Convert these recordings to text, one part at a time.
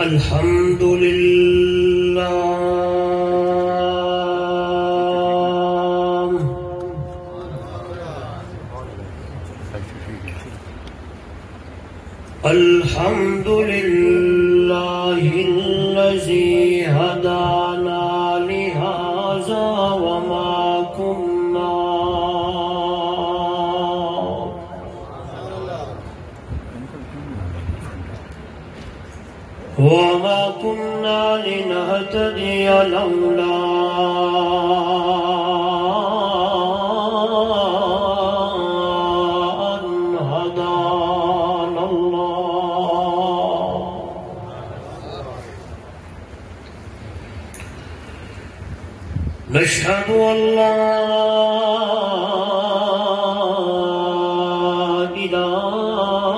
الحمد لله الحمد لله الذي هدانا لهذا وما كنا لنهتدي لولا أن هدانا الله نشهد أن لا إله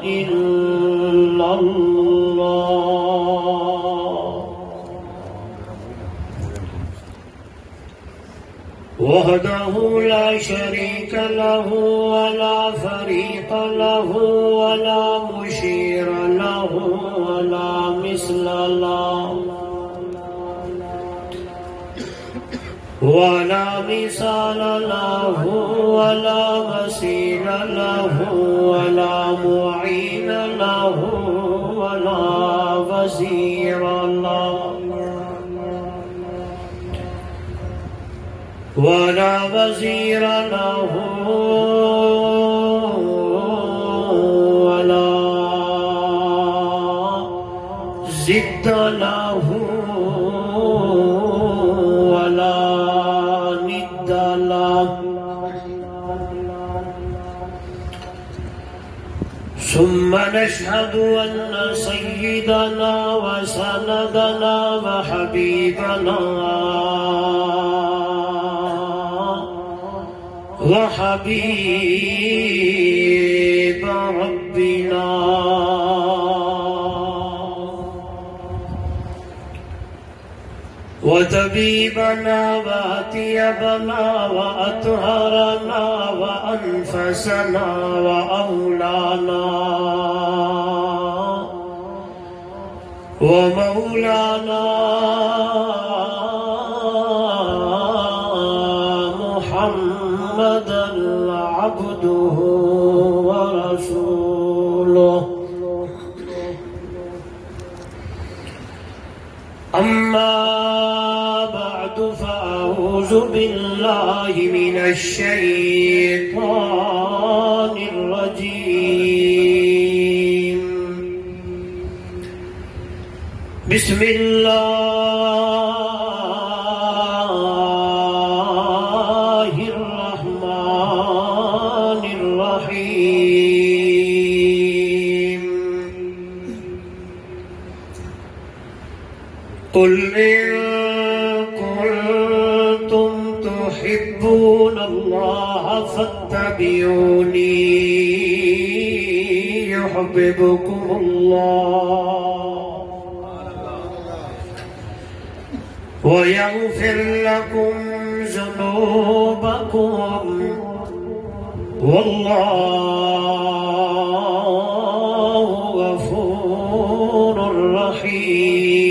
إلا وحده لا شريك له ولا فريق له ولا مشير له ولا مثل له ولا مثال له ولا مثيل له ولا معين له ولا وزير له ولا وزير له ولا ضد له ولا ند له ثم نشهد أن سيدنا وسندنا وحبيبنا وحبيب ربنا وطبيبنا وأطيبنا وأطهرنا وأنفسنا وأولانا ومولانا محمدا عبده ورسوله أما بعد فأعوذ بالله من الشيطان الرجيم بسم الله الرحمن الرحيم قل إن كنتم تحبون الله فاتبعوني يحببكم الله ويغفر لكم ذنوبكم والله غفور رحيم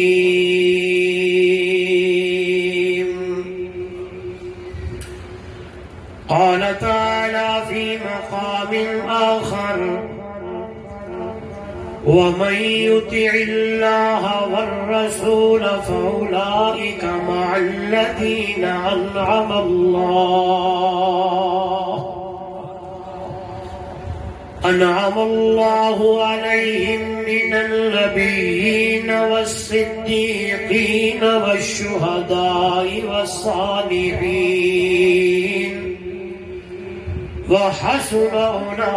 قال تعالى في مقام آخر ومن يطع الله والرسول فأولئك مع الذين أنعم الله عليهم من النبيين والصديقين والشهداء والصالحين وحسن أولئك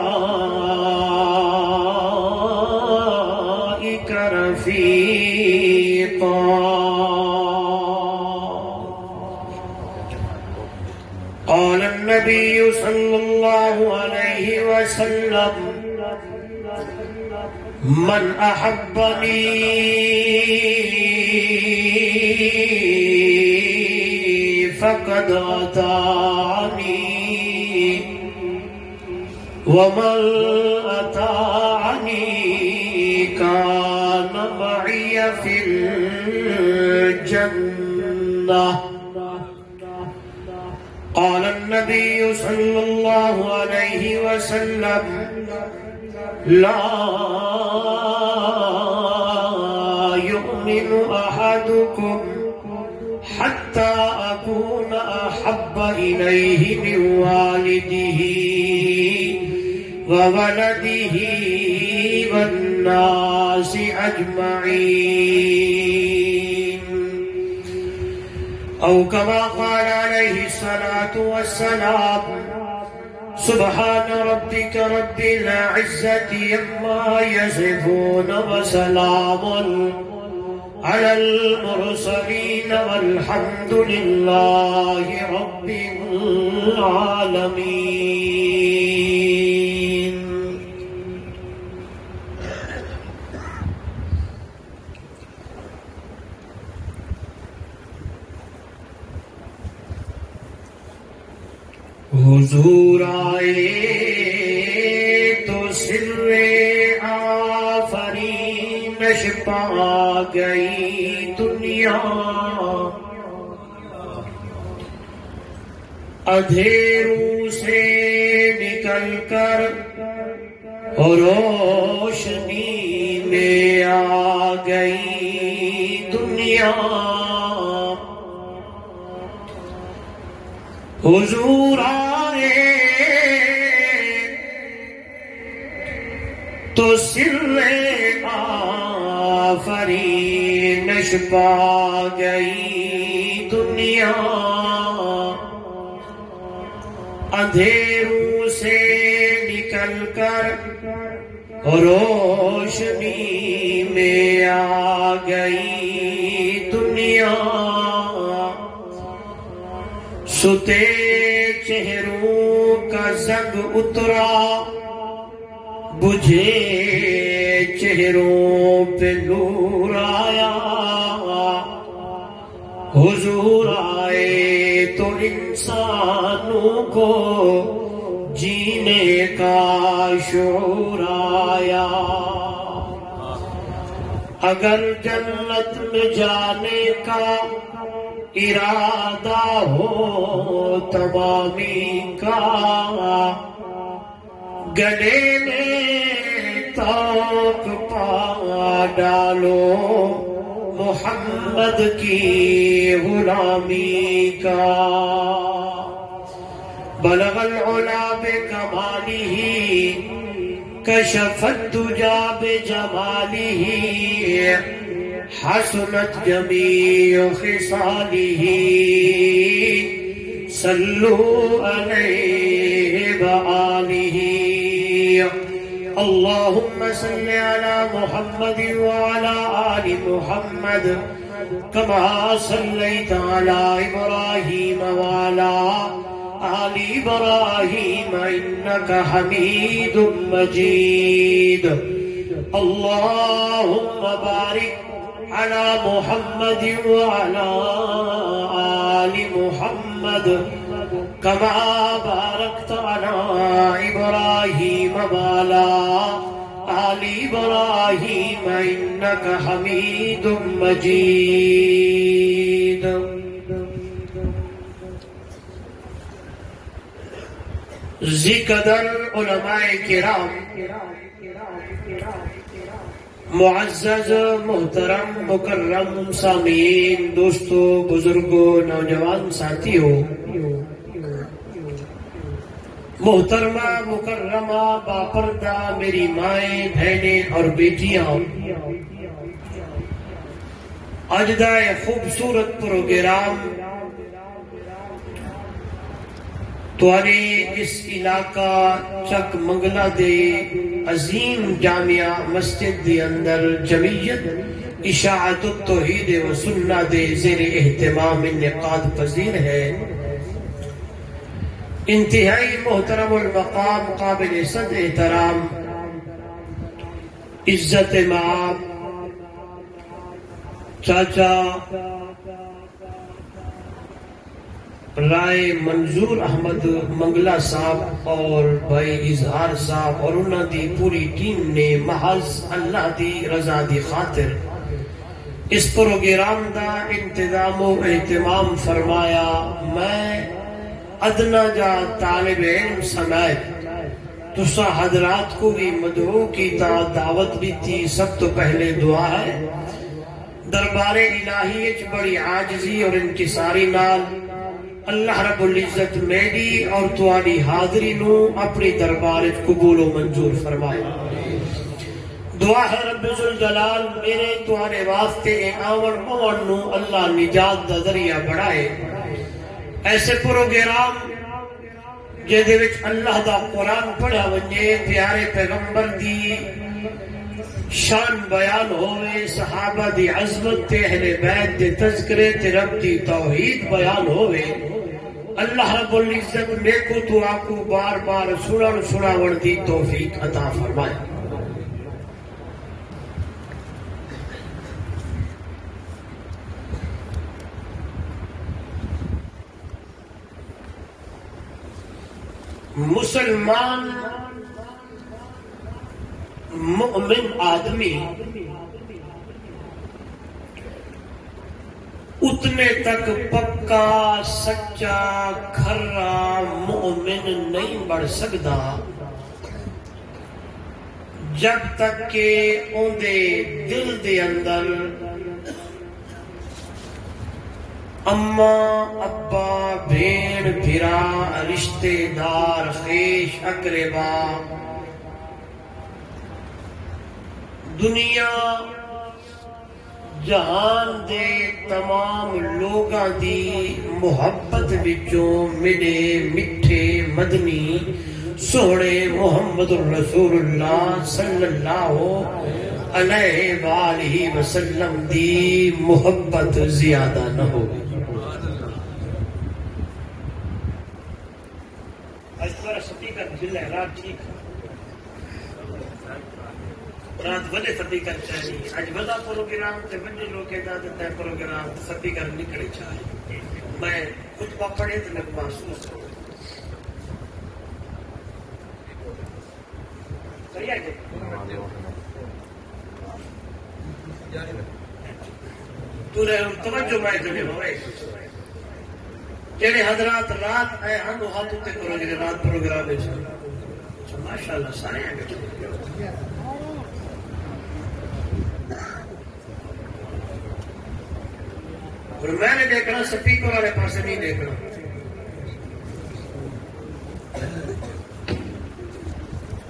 رفيقا قال النبي صلى الله عليه وسلم من أحبني فقد أطاعني ومن أطاعني كان في الجنة. قال النبي صلى الله عليه وسلم: لا يؤمن أحدكم حتى أكون أحب إليه من والده وولده والناس أجمعين، أو كما قال عليه الصلاة والسلام: سبحان ربك رب العزة عما يصفون وسلام على المرسلين والحمد لله رب العالمين. حضور آئے تو سر آفرینش پا گئی دنیا، اندھیروں سے نکل کر روشنی میں آ گئی دنیا. حضور آئے تو سر آفرینش پا گئی دنیا، اندھیروں سے نکل کر روشنی میں آ گئی دنیا. ستے چہروں کا زنگ اترا، بجھے چہروں پہ نور آیا. حضور آئے تو انسانوں کو جینے کا شعور آیا. اگر جنت میں جانے کا ارادہ ہو تمامی کا، گلے میں توق پا ڈالو محمد کی غلامی کا. بلغ العلا بکمالہ کشف الدجى بجمالہ، حسنت جمیع خصالہ، صلوا علیہ وآلہ. اللهم صل على محمد وعلى آل محمد كما صليت على إبراهيم وعلى آل إبراهيم إنك حميد مجيد. اللهم بارك على محمد وعلى آل محمد كما باركت على إبراهيم وعلى آل إبراهيم إنك حميد مجيد. ذکر علماء کرام، معزز محترم مکرم سامعین، دوستو، بزرگوں، نوجوان ساتھیوں، محترمہ مکرمہ باپردہ میری مائیں، بہنیں اور بیٹیاں، آج دا خوبصورت پروگرام توارے اس علاقہ چک منگلہ دے عظیم جامعہ مسجد دے اندر جمعیت اشاعت التوحید و سنہ دے زیر اہتمام انعقاد پذیر ہے. انتہائی محترم المقام، قابل صد احترام، عزت مآب چاچا رائے منظور احمد منگلہ صاحب اور بھائی اظہار صاحب اور انہاں دی پوری ٹیم نے محض اللہ دی رضا دی خاطر اس پروگرام دا انتظام و اہتمام فرمایا میں ادنا جا طالب علم سمیت تسا حضرات کو بھی مدعو کیتا، دعوت بھی تھی۔ سب تو پہلے دعا ہے دربار الہی اچ بڑی عاجزی اور انکساری نال اللہ رب العزت میری اور تواڈی حاضری نو اپنی دربار اچ قبول و منظور فرمائے۔ دعا ہے رب ذوالجلال میرے تواڈے واسطے آون پون نو اللہ نجات دا ذریعہ بڑھائے۔ ایسے پروگرام جہدے وچ اللہ دا قرآن پڑھا ونجے، پیارے پیغمبر دی شان بیان ہوئے، صحابہ دی عظمت تے اہل بیت دے تذکرے تے رب دی توحید بیان ہوئے، اللہ رب العزت میں کو تو آکو بار بار سناون دی توفیق عطا فرمائے۔ مسلمان مؤمن آدمی اتنے تک پکا سچا کھرا مومن نہیں بڑھ سکتا جب تک کہ اندے دل دے اندر اماں ابا بھین بھرا رشتے دار خیش اقربا دنیا جہان دے تمام لوگاں دی محبت وچوں میرے میٹھے مدنی سونے محمد الرسول اللہ صلی اللہ علیہ وآلہ وسلم دی محبت زیادہ نہ ہو۔ رات ٹھیک رات بڑے سبھی کر چاہیے اج بڑا پروگرام تے بڑے لوگ دا دیتا ہے پروگرام سبھی کر نکلے چاہیے میں کچھ پڑھے تو لگ محسوس ہو تو توجہ میں کرے ہوئے جڑے حضرات رات آئے ہم ہاتھ تے کرو جڑے رات پروگرام وچ ماشاءاللہ سارے آ گئے اور میں نے دیکھنا سپیکر والے پاسے نہیں دیکھنا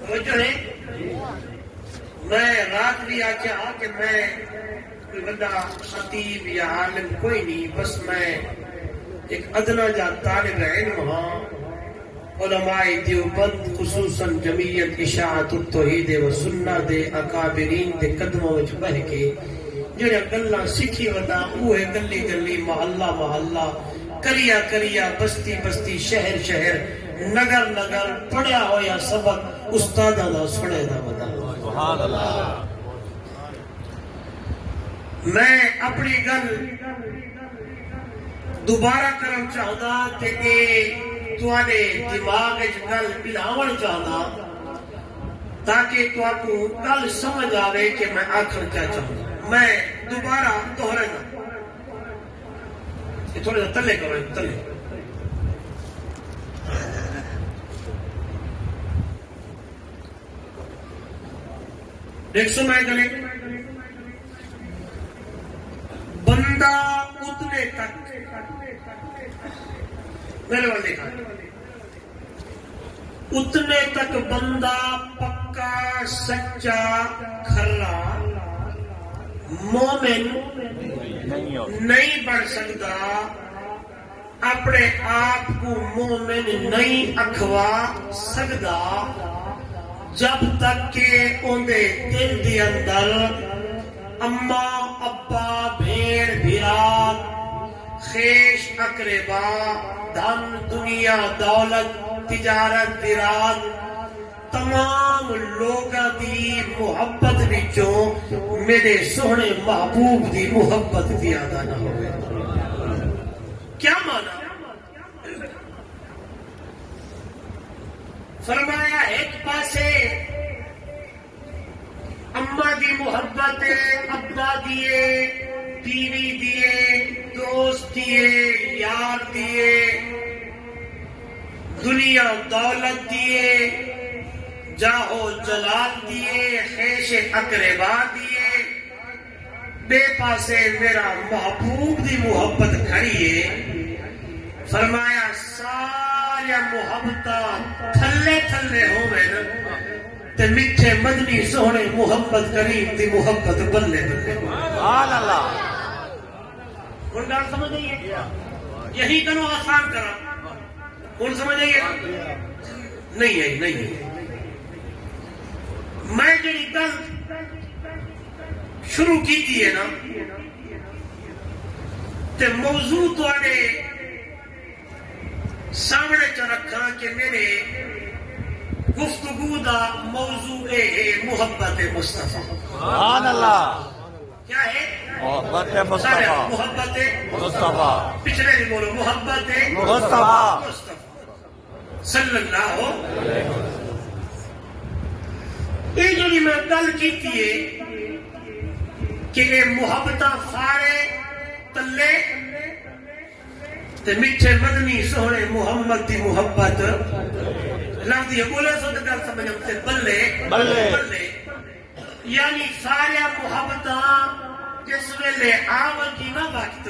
توجہ ہے میں رات بھی آچا کہ میں کوئی بڑا خطیب یا عالم کوئی نہیں بس میں ایک ادنا جا طالب علم ہاں علماء دیوبند خصوصاً جمعیت اشاعت التوحید و سنہ دے اکابرین دے قدموں وچ بہ کے جڑے گلاں سکھی ودا اوہ گلی گلی محلہ محلہ کریا کریا بستی بستی شہر شہر نگر نگر پڑھیا ہویا سبق استاداں دا سنے دا ودا سبحان اللہ۔ میں اپنی گل دوبارہ کرم چاہتا تے اے تواڈے دماغ وچ گل پلاون چاہتا تاکہ تواکو گل سمجھ آوے کہ میں آخر کیا چاہتا۔ میں دوبارہ دوہرانا یہ تھوڑا سا تلے کرو تلے دیکھ سو میں گلے بندہ اتنے تک میرے والے دیکھا اتنے تک بندہ پکا سچا کھرا مومن نہیں بن سکتا اپنے آپ کو مومن نہیں اکھوا سکتا جب تک کہ اندے دل دی اندر اماں ابا بھیڑ بھرات خیش اقربا دھن دنیا دولت تجارت زراعت تمام لوگاں دی محبت وچوں میرے سونے محبوب دی محبت زیادہ نہ ہوئے۔ کیا مانا؟ فرمایا ایک پاسے اماں دی محبت ابا دیے بیوی دیے، دوست دیے، یار دیے، دنیا دولت دیے، جاہو جلال دیے، خیش اقربا دیے، بے پاسے میرا محبوب دی محبت کھڑیے. فرمایا سارا محبتہ تھلے تھلے ہوئے نا تے میٹھے مدنی سونے محمد کریم دی محبت بلے بلے. سبحان اللہ. ہن گل سمجھ آئی؟ یہی کنو آسان کرا. ہن سمجھ آئی؟ نہیں آئی، نہیں آئی. میں جڑی گل شروع کی ہے نا تے موضوع تواڈے سامنے چ رکھا کہ میرے گفتگو دا موضوع ہے محبت مصطفیٰ. سبحان اللہ. کیا ہے؟ محبت مصطفیٰ. محبت مصطفیٰ. پچھلے بھی بولو محبت مصطفیٰ صلی اللہ ہو. یہ جڑی میں گل کی کہ یہ محبت سارے تلے تے میٹھے مدنی سونے محمد دی محبت لفظی بولے سو تو گل سمجھ سے بلے بلے. یعنی سارے محبت جس ویلے آوتی نہ وقت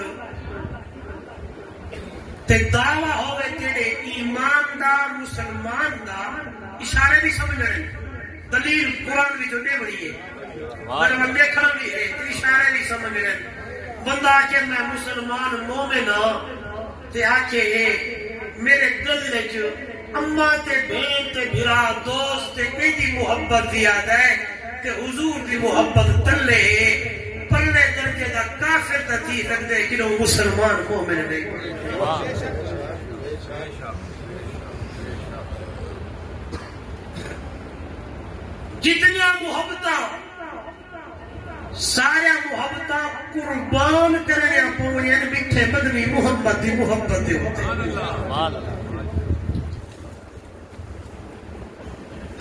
تے دعویٰ ہوئے تیرے ایمان دا مسلمان دا اشارے بھی سمجھ رہے. دلیل قرآن بھی جو دے بڑی ہے اور دیکھنا بھی ہے اشارے بھی سمجھ رہے. بندہ آکے میں مسلمان مومن ہوں تے آکے میرے دل جو اماں تے بہن تے بھرا دوست تے ایدی محبت زیادہ ہے کہ حضور دی محبت تلے پلے درجے دا کافر تا تھی سکتے کہ وہ مسلمان مومن نہیں. جتنی محبتاں سارا محبتاں قربان کرنے پونے میٹھے مدنی محمد دی محبت دے ہوتے.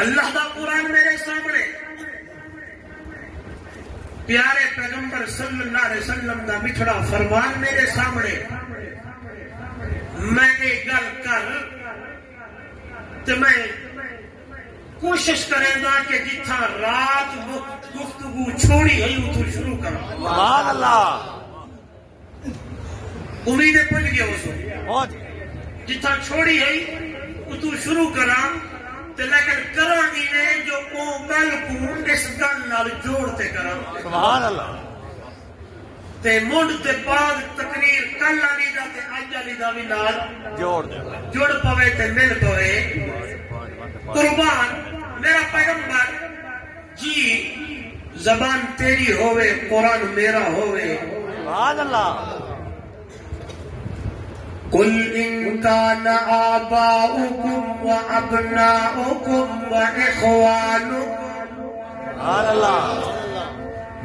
اللہ دا قرآن میرے سامنے پیارے پیغمبر صلی اللہ علیہ وسلم دا مٹھڑا فرمان میرے سامنے. میں نے گل کر تو میں کوشش کریں گا کہ جتھا رات گفتگو چھوڑی ہے وہ تو شروع کروں. سبحان اللہ. امیدیں پل گیا اس جتھا چھوڑی ہے وہ تو شروع کراں لیکن کراں گی نے جو او گل کو اس گل نال جوڑتے کراں. سبحان اللہ. تے منڈ تے بعد تقریر کل والی دا تے اج والی دا بھی نال جوڑ پوے تے مل پوے. قربان میرا پیغمبر جی زبان تیری ہوئے قرآن میرا ہوئے. سبحان اللہ. قل إن كان آباؤكم وأبناؤكم وإخوانكم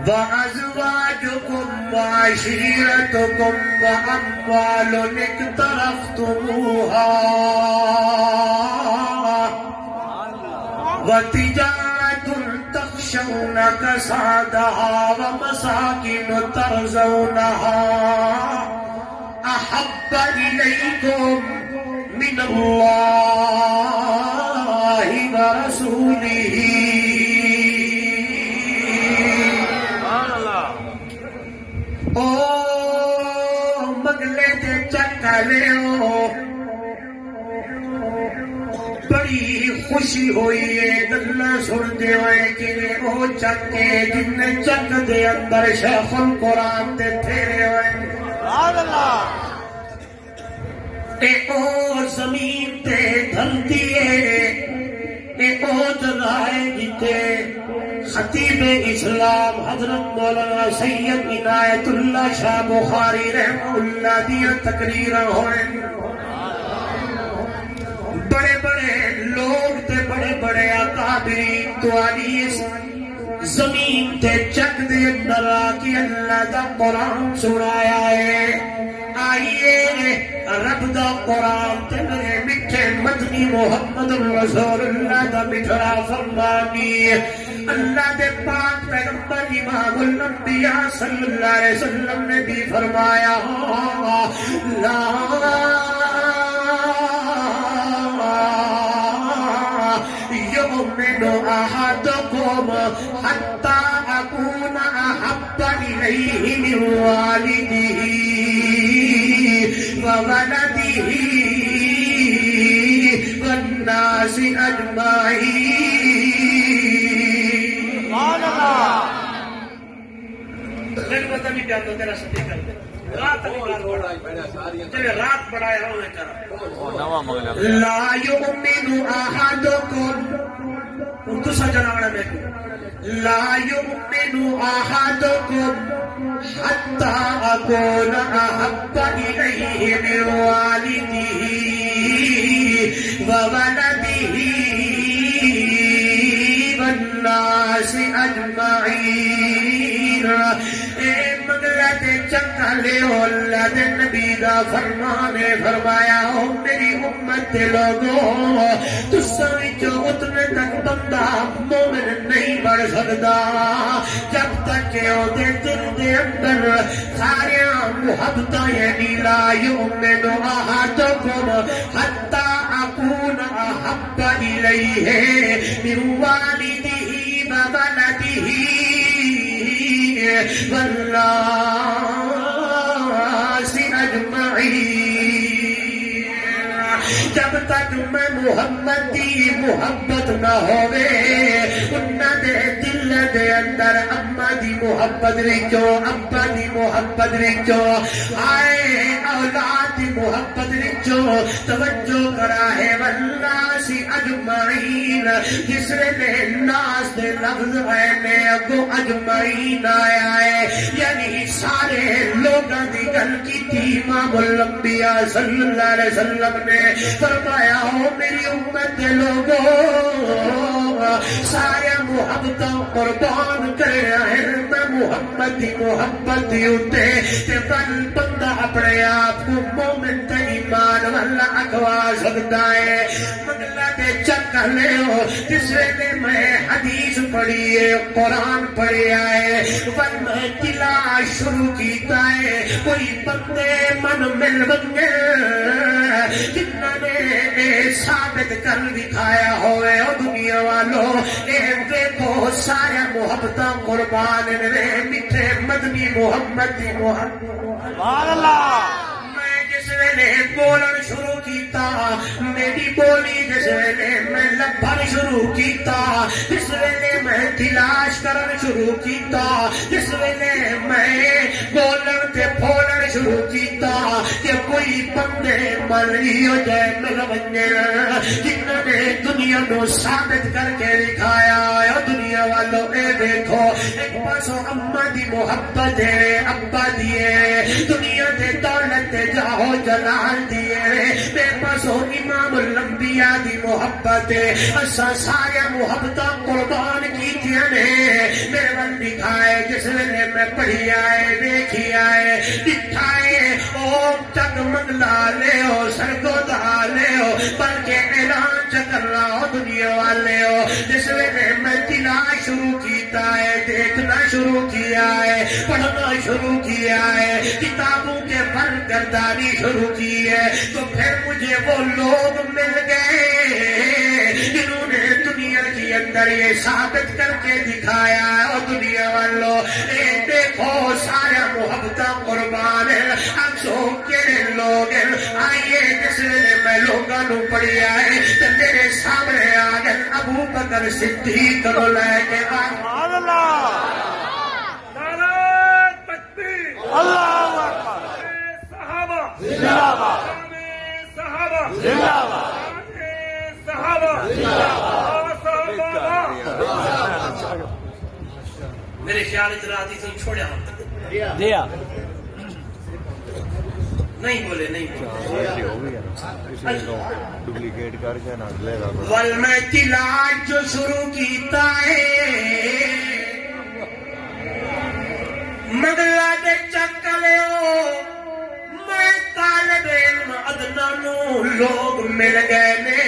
وأزواجكم وعشيرتكم وأموال اقترفتموها وتجارة تخشون كسادها ومساكن ترضونها أحب إليكم من الله ورسوله. او مگلے تے چکلے ہو بڑی خوشی ہوئی ہے گلا سنتے ہوئے کہ وہ چکے جن چک دے اندر شیخ القرآن دے تھیرے ہوئے. اے او زمین تے دھرتی ہے اے او جگہ ہے جتے خطیب اسلام حضرت مولانا سید عنایت اللہ شاہ بخاری رحمہ اللہ دیا تقریر ہوئے. بڑے بڑے لوگ تے بڑے بڑے اکابرین توانی اس زمین تے چک دے اندر آکی اللہ دا قرآن سنایا ہے. آئیے رب دا قرآن تے میرے مٹھے مدنی محمد رسول اللہ دا مٹھڑا فرمانی اللہ دے پاک پیغمبر امام الانبیاء صلی اللہ علیہ وسلم نے بھی فرمایا لا يؤمن أحدكم حتى أكون أحب إليه من والده وولده والناس أجمعين. سبحان اللہ. میرے پتہ نہیں کیا تو تیرا سبھی کر دے رات بڑھایا ہوں لا يؤمن أحدكم انتو سجنانا میں لا يؤمن أحدكم حتى أكون أحب إليه من والده وولده والناس أجمعين. چکا لے اللہ دے نبی دا فرمان فرمایا ہو میری امت دے لوگوں تساں جو اتنے تک بندہ مومن نہیں بڑھ سکتا جب تک کہ او دے دل دے اندر سارے محبتاں یعنی لا یؤمن احدکم حتی اکون احب الیہ من والدہ وولدہ والناس اجمعین. جب تک میں محمد دی محبت نہ ہوئے انہاں دے دل دے اندر اما دی محبت رچو ابا دی محبت رچو آئے اولاد دی محبت رچو توجہ کرا ہے والناس اجمعین. جس نے ناس دے لفظ نے اگو اجمعین آیا ہے یعنی سارے لوگاں دی گل کی تھی امام الانبیاء صلی اللہ علیہ وسلم نے فرمایا ہو میری امت دے لوگوں سارے محبتوں قربان کرے ہیں میں محمد دی محبت دی اتے تے بل بندہ اپنے آپ کو مومن تے ایمان والا اکوا سکتا ہے. مگلا دے چکا لے ہو جس نے میں حدیث پڑھی ہے قرآن پڑھیا ہے ون میں تلا شروع کیتا ہے کوئی بندے من مل بنگے جنہوں نے ثابت کر دکھایا ہوئے او دنیا والوں اے بہت سارے محبتاں قربان نے میٹھے مدنی محمد دی محبت. سبحان اللہ. جس ویلے بولن شروع کیتا میری بولی جس ویلے میں لبھن شروع کیتا جس ویلے میں تلاش کرن شروع کیتا جس ویلے میں بولن تے پھولن شروع کیتا کہ کوئی بندے ملی ہو جائے میرا بنجے جنہوں نے دنیا کو ثابت کر کے دکھایا ہے دنیا والوں اے دیکھو ایک پاسوں اما دی محبت ہے ابا دیے دنیا دے دولت دے جاؤ جلال دیے بے پاسوں امام الانبیاء دی محبت ہے اسا سارے محبتاں قربان کیتیاں نے میرے ون دکھائے جس ویلے میں پڑھی آئے دیکھی آئے دکھائے او چگ منگلا لے ہو سرگو دا لے ہو بلکہ اعلان چکر رہا ہو دنیا والے ہو جس ویلے میں تلا شروع کیتا ہے دیکھنا شروع کیا ہے پڑھنا شروع کیا ہے کتابوں کے فن گردانی شروع کی ہے تو پھر مجھے وہ لوگ مل گئے جنہوں نے دنیا کے اندر یہ ثابت کر کے دکھایا ہے اور دنیا والوں اے دیکھو سارا محبتاں قربان ہے اکسو کے لوگ آئیے جس نے میں لوگاں نو پڑھی آئے تو میرے سامنے آگے ابو بکر صدیق کو لے کے سبحان اللہ. اللہ اکبر. صحابہ زندہ باد. صحابہ زندہ باد. صحابہ میرے خیال اجراتی سے چھوڑیا دیا نہیں بولے نہیں ڈپلیکیٹ کر کے نہ لے گا ول میں تلاش جو شروع کیتا ہے مگلا دے چکلے ہو میں طالب علم ادنا نو لوگ مل گئے نے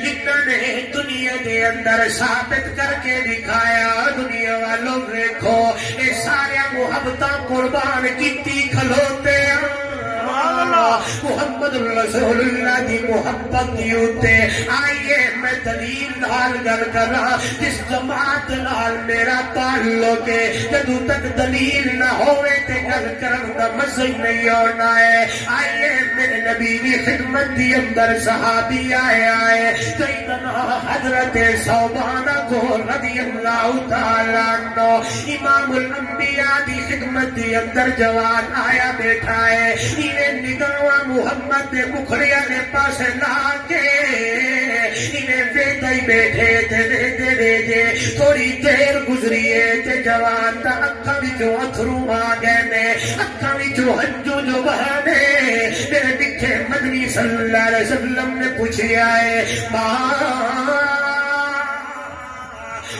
جنہوں نے دنیا دے دے اندر ثابت کر کے دکھایا دنیا والوں دیکھو اے سارے محبتاں قربان کیتی کھلوتے محمد رسول اللہ دی محبت دیوتے آئیے میں دلیل نال گل کرا جس جماعت نال میرا تعلق ہے جدو تک دلیل نہ ہوئے تے گل کرن دا مزہ نہیں ہونا ہے آئیے میرے نبی دی خدمت دی اندر صحابی آئے سیدنا حضرت ثوبان کو رضی اللہ تعالیٰ عنہ امام الانبیاء دی خدمت دی اندر جوان آیا بیٹھا ہے انہیں نگاہ محمد دے مکھڑیا نے پاس لا کے انہیں بیٹھا ہی بیٹھے تے دے تھوڑی دیر گزریے تے جوان تا اکھا وچوں اتھرو آ گئے نے اکھا وچوں ہنجو جو بہانے میرے بکھے مدنی صلی اللہ علیہ وسلم نے پوچھیا ہے ماں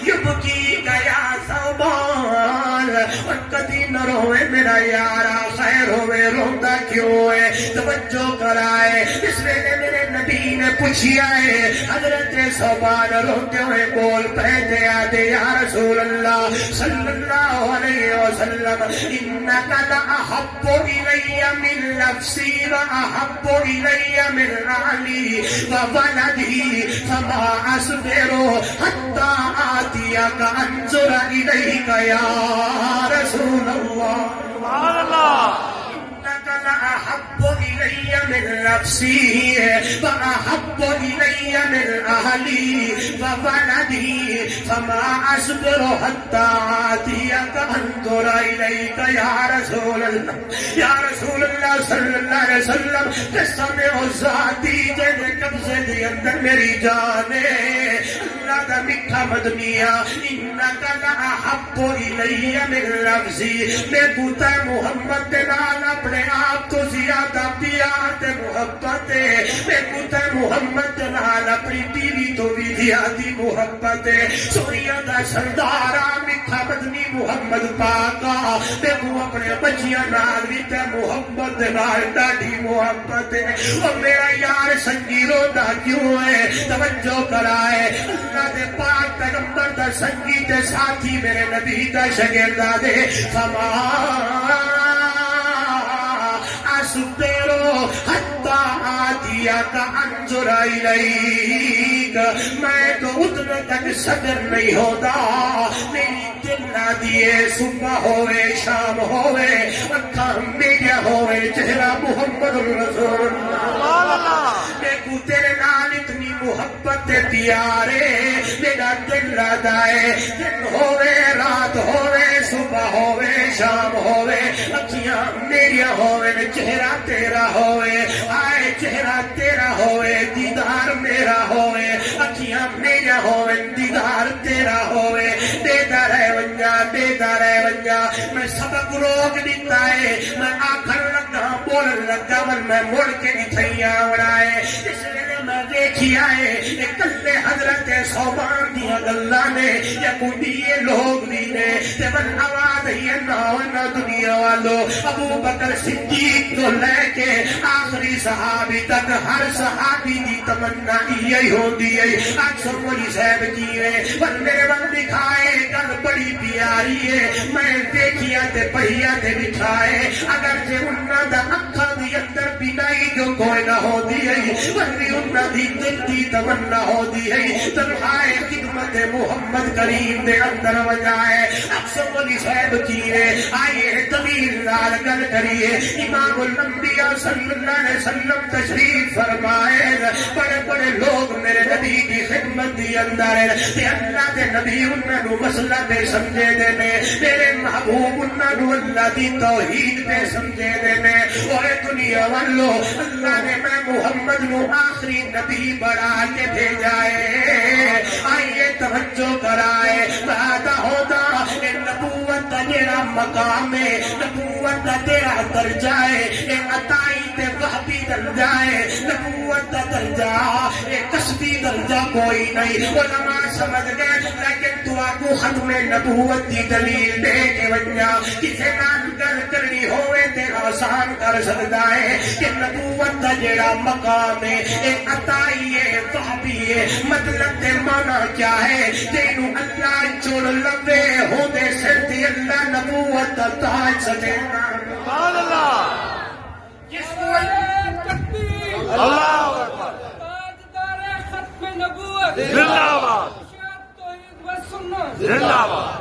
یبکی گیا ثوبان اور کدی نہ روے میرا یارا خیر ہوئے روندہ کیوں ہے توجہ کرائے اس ویلے میرے نبی نے پوچھیا ہے حضرت ثوبان روتے ہوئے بول پہتے آدھے یا رسول اللہ صلی اللہ علیہ وسلم انکا لأحب الی من نفسی وأحب الی من علی وولدی فما اصبرو حتی آتیک انظر الیک یا رسول اللہ سبحان اللہ انك لأحب الی من نفسی وأحب الی من اہلی وولدی فما اصبر حتی آتیک انظر الیک یا رسول اللہ یا رسول اللہ صلی اللہ علیہ وسلم قسم او ذاتی جے قبضے دی اندر میری جان ہے اللہ دا میٹھا مدنیہ انکا لأحب الی من نفسی میں پوتا محمد دے نال اپنے آپ تو زیادہ پیار تے محبت ہے میں پوتا محمد دے نال اپنی بیوی تو بھی زیادہ محبت ہے سوریا دا سردارا میٹھا مدنی محمد پاکا میں کو اپنے بچیاں نال بھی تے محمد دے نال ڈاڈی محبت ہے اور میرا یار سنگی رودا کیوں ہے توجہ کرائے اللہ دے پاک پیغمبر دا سنگی تے ساتھی میرے نبی دا شاگردہ دے فما اصبرو حتی آتیک انظر الیک میں تو اتنے تک صبر نہیں ہوتا میری دل نہ دیے صبح ہوئے شام ہوئے اکھا میڈیا ہوئے چہرہ محمد رسول اللہ میں کو تیرے نال اتنی محبت پیارے میرا دل لدائے دن ہوئے رات ہوئے صبح ہوئے شام ہوئے اکھیاں میریا ہوئے چہرہ تیرا ہوئے آئے چہرہ تیرا ہوئے دیدار میرا ہوئے اکھیاں میریا ہوئے دیدار تیرا ہوئے دیدار ہے ونجا میں سبق روک دیتا ہے میں آخر لگا بول لگا میں مڑ کے نتھیاں اڑائے اس لئے میں دیکھی آئے کلے حضرت ثوبان دیا گلہ نے یا کڈیے لوگ دینے تیبن آواز ہی نہ دنیا والو ابو بکر صدیق تو لے کے آخری صحابی تک ہر صحابی دی تمنا یہی ہوندی ہے اکثر وہی صاحب کیے پر میرے وقت دکھائے گل بڑی پیاری ہے میں دیکھیا تے پہیا تے دکھائے اگر جے انہاں دا اکھاں دی اندر بینائی جو کوئی نہ ہوندی ہے ورنی انہاں دی دل دی تمنا ہوندی ہے تنہائے خدمت محمد کریم دے اندر وجائے اکثر وہی صاحب کیے آئیے طویل لال گل کریے امام الانبیاء صلی اللہ علیہ وسلم تشریف فرمائے بڑے بڑے لوگ میرے نبی کی خدمت دی اندر تے اللہ دے نبی انہاں نو مسئلہ دے سمجھے دینے میرے محبوب انہاں نو اللہ دی توحید دے سمجھے دینے اور دنیا والو اللہ نے میں محمد نو آخری نبی بڑھا کے بھیجائے آئیے توجہ کرائے وعدہ ہوتا نبوت کا تیرا مقام ہے نبوت کا تیرا درجہ ہے عطائی تے وحبی درجہ ہے، نبوت دا درجہ ایک کسبی درجہ کوئی نہیں۔ علماء سمجھ گئے لیکن تو آگو ختم نبوت دی دلیل دے کے ونجا کسے نال گل کرنی ہوئے تے آسان کر سکتا ہے کہ نبوت دا جڑا مقام ہے ایک عطائی ہے، وحبی ہے، مطلب تے مانا کیا ہے؟ تینو اللہ چن لوے ہوندے سرتی اللہ نبوت دا تاج سجینا۔ سبحان اللہ، جس کو اللہ اکبر، تاجدار ختم نبوت، زندہ باد، ارشاد توحید و سنت، زندہ باد،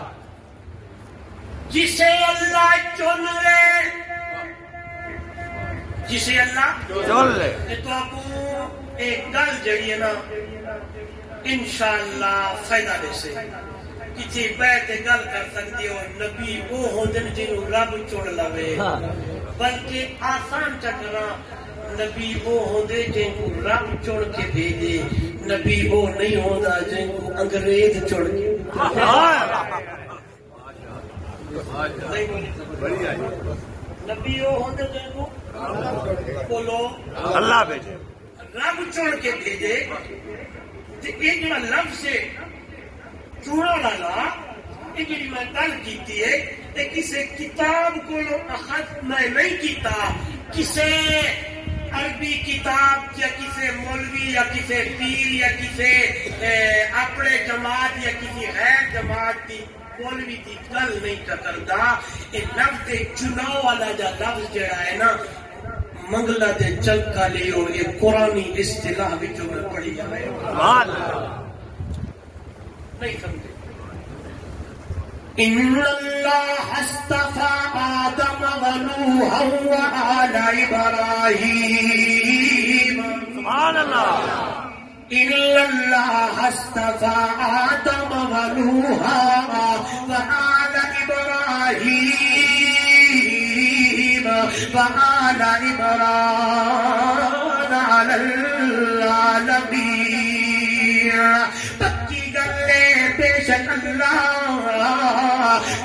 جسے اللہ چن لے، جسے اللہ چل لے، تو آپ ایک گل جڑی ہے نا انشاءاللہ فائدہ دے سے کسی بیٹھ گل کر سکتی ہو، نبی وہ ہوندن جنہوں رب چن لوے، بلکہ آسان چکرا نبی وہ ہوندے جنہوں رب چن کے دے دے، نبی وہ نہیں ہوندا جنہوں انگریز چن کے نبی وہ ہوندے جنہوں بولو اللہ بھیجے، رب چن کے دے دے۔ یہ جڑا لفظ ہے چوڑا والا، یہ جڑی میں گل کیتی ہے یہ کسی کتاب کو اخذ میں نہیں کیتا، کسی عربی کتاب یا کسی مولوی یا کسی پیر یا کسی اپنے جماعت یا کسی غیر جماعت کی مولوی کی گل نہیں کرتا۔ یہ لفظ چناؤ والا جا لفظ جڑا ہے نا منگلہ دے چلکا لیو، یہ قرآنی اصطلاح وچوں میں پڑھی جائے سبحان اللہ، نہیں سمجھے۔ ان اللہ اصطفى آدم ونوحا وآل ابراہیم، سبحان اللہ، ان اللہ اصطفى آدم ونوحا وآل ابراہیم وآل عمران علی العالمین۔ پکی گلے بے شک اللہ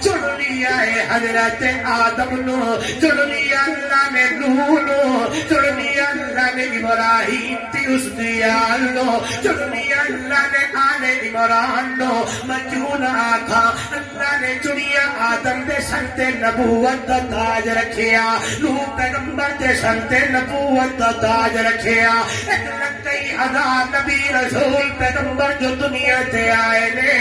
چن لیا ہے حضرت آدم نو، چن لیا اللہ نے نوح نو، چن لیا اللہ نے ابراہیم تی اس دیال نو، چن لیا اللہ نے آل عمران نو۔ میں کیوں نہ آکھا اللہ نے چنیا آدم دے سر تے نبوت دا تاج رکھیا، نوح پیغمبر دے سر تے نبوت دا تاج رکھیا۔ ایک کئی ہزار نبی رسول پیغمبر جو دنیا تے آئے نے،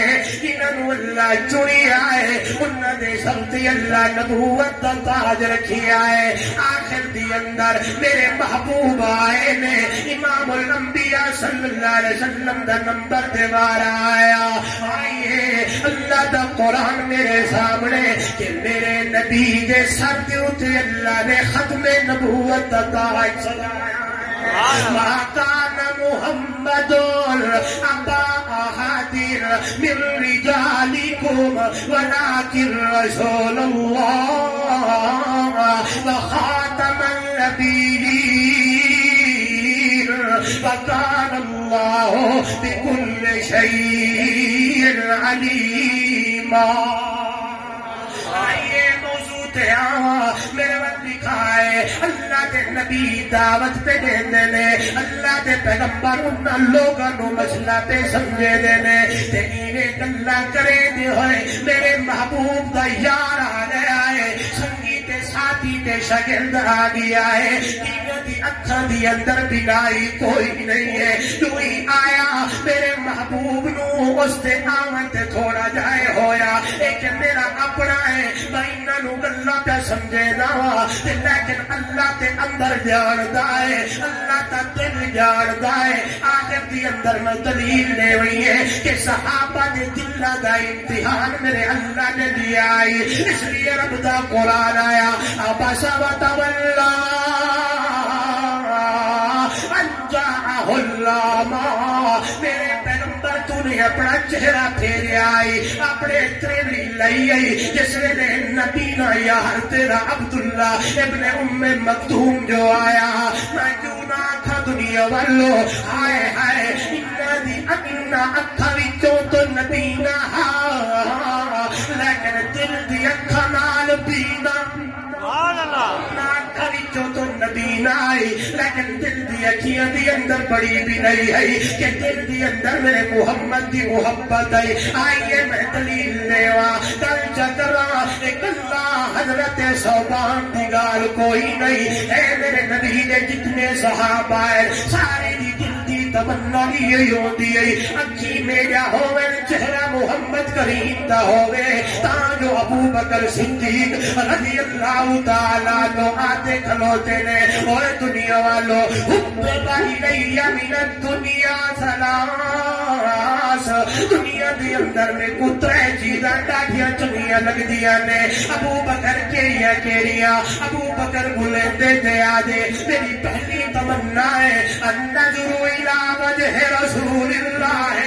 انہوں اللہ چنی آئے، انہوں نے سمتی اللہ نبوت دا تاج رکھی آئے۔ آخر دی اندر میرے محبوب آئے نے، امام الانبیاء صلی اللہ علیہ وسلم دا نمبر دیوارا آیا۔ آئیے اللہ دا قرآن میرے سامنے کہ میرے نبی دے سر دے اتے اللہ نے ختم نبوت دا تاج سجایا۔ ما كان محمد أبا أحد من رجالكم ولكن رسول الله وخاتم النبيين وكان الله بكل شيء عليما۔ میرے وقت لکھائے اللہ کے نبی دعوت پہ دیندے نے، اللہ کے پیغمبر انہاں لوگاں نو مسئلہ پہ سمجھے دینے تے انہیں گلا کرے دے ہوئے میرے محبوب دا یار آ گیا ہے، سنگی تے ساتھی تے شاگرد آ گیا ہے، انہاں دی اکھاں دی اندر بینائی کوئی نہیں ہے، تو ہی آیا میرے محبوب نو اس تے آمن تے تھوڑا جائے ہویا، ایک میرا اپنا ہے میں انہاں نو اللہ پہ سمجھے نا، لیکن اللہ تے اندر جاندہ ہے، اللہ تا دل جاندہ ہے۔ آخر دی اندر میں دلیل لے ہوئی ہے کہ صحابہ دے دلہ دا امتحان میرے اللہ نے دیا ہے، اس لیے رب دا قرآن آیا ابس وتولی ان جاءہ العمی۔ میرے پیغمبر تو نے اپنا چہرہ پھیرے آئی، اپنے تریوی لئی آئی، جس نے نبی نا یار تیرا عبداللہ ابن ام مکتوم جو آیا، میں کیوں نہ آکھا دنیا والو ہائے ہائے انہا اکھا وچوں تو نبی نہ ہاں، لیکن دل دی اکھا نال بینا، سبحان اللہ، نہ اکھا وچوں جو تو نبی نہ آئی لیکن دل دی اکھیاں دی اندر بڑی بھی نہیں ہے کہ دل دی اندر میرے محمد دی محبت ہے آئیے میں دلیل لیوا دل چکرا ایک اللہ حضرت صوبان دی گال کوئی نہیں اے میرے نبی نے جتنے صحابہ ہیں سارے دی دل دی تمنا یہ ہوتی ہے اکھی میرا ہوئے چہرہ محمد کریم دا ہوئے تاجو ابو بکر صدیق رضی اللہ تعالیٰ تو آتے کھلوتے نے اور دنیا والو حب بہی من الدنیا سلاس دنیا دی اندر میں کترے چیزاں ڈاٹیاں چنیاں لگ دیا نے ابو بکر کیڑیاں کیڑیاں ابو بکر بھولے دے آدھے میری پہلی تمنا ہے النظر الى وجہ رسول اللہ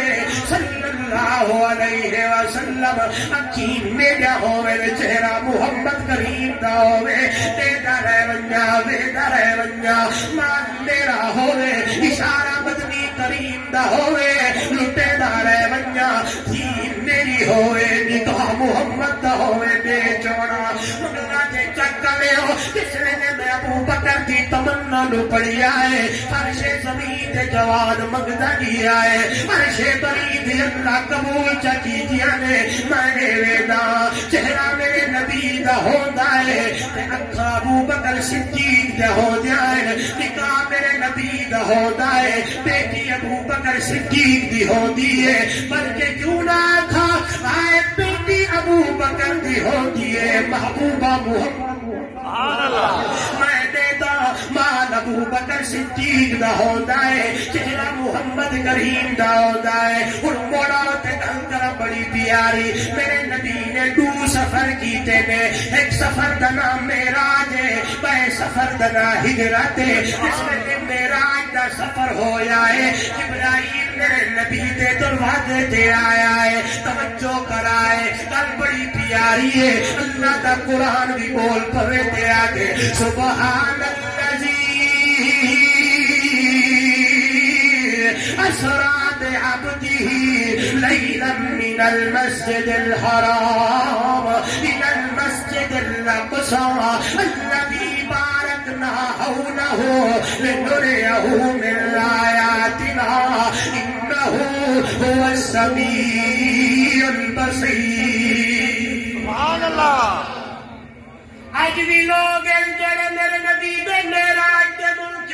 صلی اللہ علیہ وسلم اکین میڈیا ہوئے چہرہ محمد کریم دا ہوئے دیدہ رہ ونجا ویدہ رہ ونجا مان میرا ہوئے اشارہ مدنی کریم دا ہوئے لٹے دا رہ ونجا دین میری ہوئے نکاح محمد دا ہوئے دے چوڑا مگلہ جے چکلے ہو جس نے میں ابو بکر کی تمنا نو پڑی آئے فرش زمین دے جوان مگدہ دی آئے فرش برید اللہ قبول چکی دیا نے میں ویدہ چہرہ میرے نبی دا ہوندہ ہے اکھا ابو بکر صدیق دا ہوندہ ہے نکاح میرے نبی دا ہوندہ ہے بیٹی ابو بکر صدیق دی ہوندی ہے بلکہ کیوں نہ تھا آئے بیٹی ابو بکر دی ہوندی ہے محبوبہ محمد میں دیتا مال ابو بکر صدیق دا ہوندہ ہے چہرہ محمد کریم دا ہوندہ ہے اور موڑا تے گل کر بڑی پیاری میرے نبی نے 2 سفر کیتے نے ایک سفر دا نام معراج ہے بے سفر دا نام ہجرت ہے جس میں معراج دا سفر ہویا ہے جبرائیل میرے نبی دے دروازے تے آیا ہے توجہ کرائے گل بڑی پیاری ہے اللہ دا قرآن بھی بول پڑے تے آگے سبحان الذی اسرا بعبده ليلا من المسجد الحرام إلى المسجد الأقصى الذي باركنا حوله لنريه من آياتنا إنه هو السميع البصير سبحان اللہ آج بھی لوگ جڑے میرے نبی دے معراج دے ملک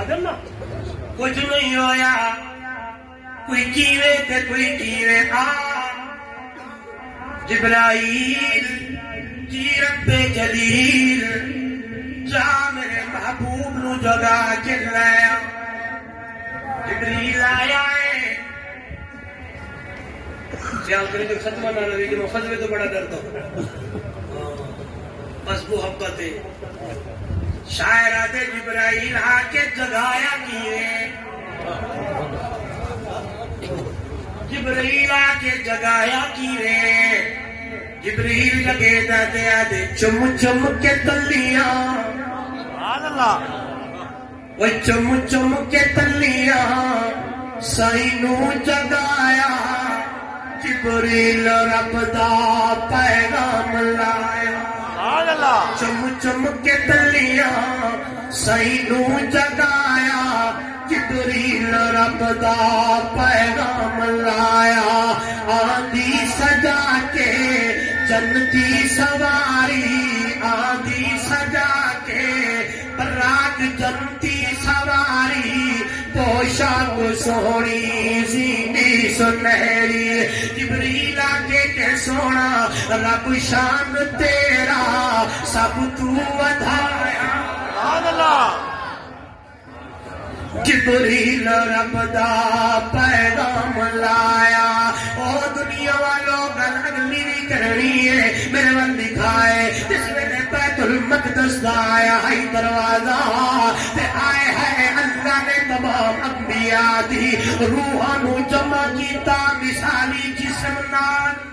آدم نا کچھ نہیں ہویا کوئی کیوے تے کوئی کیوے آ جبرائیل جی رب جلیل جا میرے محبوب نو جگا کے لایا جبریل آیا ہے خیال کریں جو ختمہ نہ لگے کہ میں خطبے تو بڑا ڈرتا ہوں بس محبت ہے شاعر آتے جبرائیل آ کے جگایا کیے جبرائیل آ کے جگایا کیے جبریل جگے دے آدھے چم چم کے تلیاں سبحان اللہ وہ چم چم کے تلیاں سائنو جگایا جبریل رب دا پیغام لایا سبحان اللہ چم چم کے تلیاں سائنو جگایا جبریل رب دا پیغام لایا آندھی سجا کے جنتی سواری آندھی سجا کے براق جنتی سواری پوشاک سونی زینی سنہری جبریل آگے کے سونا رب شان تیرا سب تو ودھایا سبحان اللہ جبریل رب دا پیغام لایا او دنیا والوں گل اگلی نہیں کرنی ہے میرے ول دکھائے جس میں بیت المقدس دا آیا ہے دروازہ تے آئے ہے اللہ نے تمام انبیاء دی روحاں نو جمع کیتا مثالی جسم نال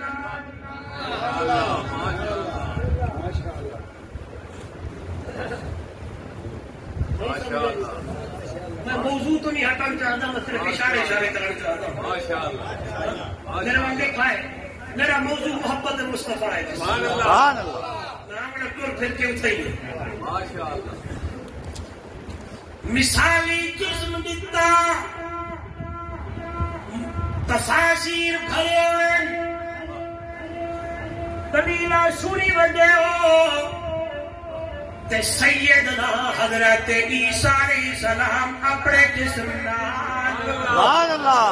میں موضوع تو نہیں ہٹانا چاہتا میں صرف اشارے کرنا چاہتا ہوں میرے من دیکھا ہے میرا موضوع محبت مصطفیٰ ہے. سبحان اللہ. نام ٹر پھر کے اتھائی مثالی جسم دیتا تفاصیر بھرے ہوئے دلیلہ سنی وڈے ہو تے سیدنا حضرت عیسیٰ علیہ السلام اپنے جسم نال. سبحان اللہ.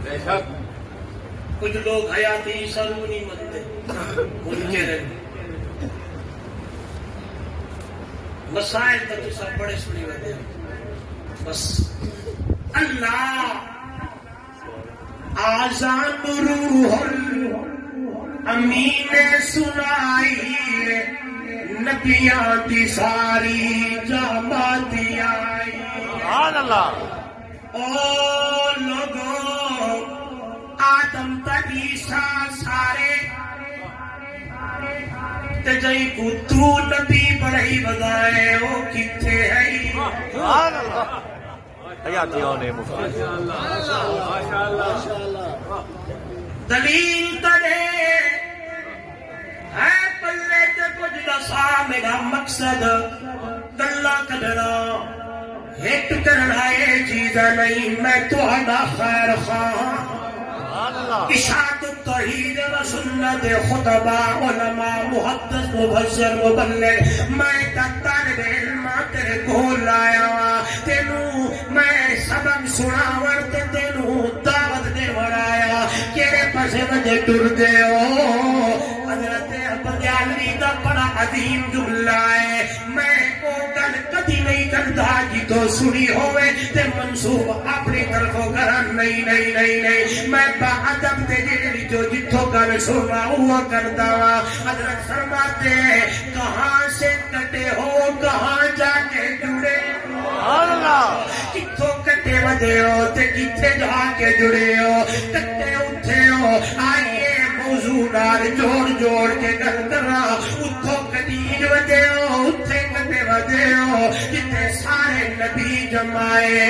بے شک. کچھ لوگ حیات عیسیٰ رو نہیں منتے ان کے رہے مسائل تو سب بڑے سنی وڈے بس. اللہ آزان روح امین سنائی نبیاں دی ساری جماعتی آئی. سبحان اللہ. او لوگوں آدم تک عیسیٰ سارے تے جئی کو تو نبی بڑھئی بدائے او کتھے ہے. سبحان اللہ. حیاتیوں نے مفتی دلیل تڑے ہے پلے تے کچھ دسا. میرا مقصد گلا کڈنا ہٹ کرنا یہ چیز نہیں. میں تہاڈا خیر خواہ اشاعت التوحید و سنت خطباء علماء محدث مفسر مبلغ میں طالب علم تیرے کول آیا تینوں میں سبق سناور تے تینوں دعوت دے وڑایا. کیڑے پاسے وجے ٹر دے ہو. حضرت بریالوی دا بڑا عظیم جملہ ہے. میں او گل کدی نہیں کردا جی تو سنی ہوئے تے منسوب اپنی طرفوں کرن. نہیں نہیں نہیں نہیں میں ادب تے جیڑی جو جتھوں گل سننا وہ کردا وا. حضرت فرماتے کہاں سے کٹے ہو کہاں جا کے جڑے. سبحان اللہ. کتھوں کٹے ودے ہو تے کتھے جا کے جڑے ہو. کٹے اٹھے ہو آئیے موضوع نال جوڑ جوڑ کے گل کرا. اتھوں کٹی ودے ہو اتھے کٹے ودے ہو جتے سارے نبی جمائے.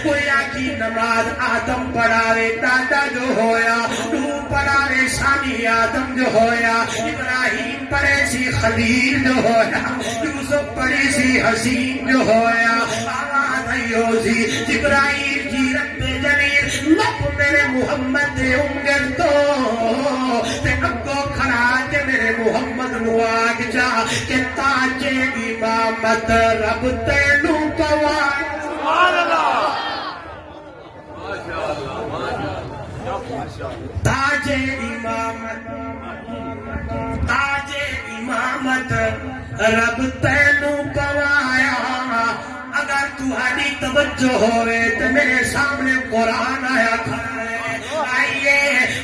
کوئی آکی نماز آدم پڑھاوے دادا جو ہویا, نوح پڑھاوے ثانی آدم جو ہویا, ابراہیم پڑھے سی خلیل جو ہویا, یوسف پڑھی سی حسین جو ہویا. آواز آئیو سی جبرائیل جی رب جلیل لب میرے محمد دے انگر تو تے اگو کھڑا کے میرے محمد نواگ جا کہ تاج امامت رب تینوں پوائے. سبحان اللہ. تاج امامت تاج امامت رب تینوں پوایا. اگر تہاڈی توجہ ہوئے تو میرے سامنے قرآن آیا کھڑا ہے. آئیے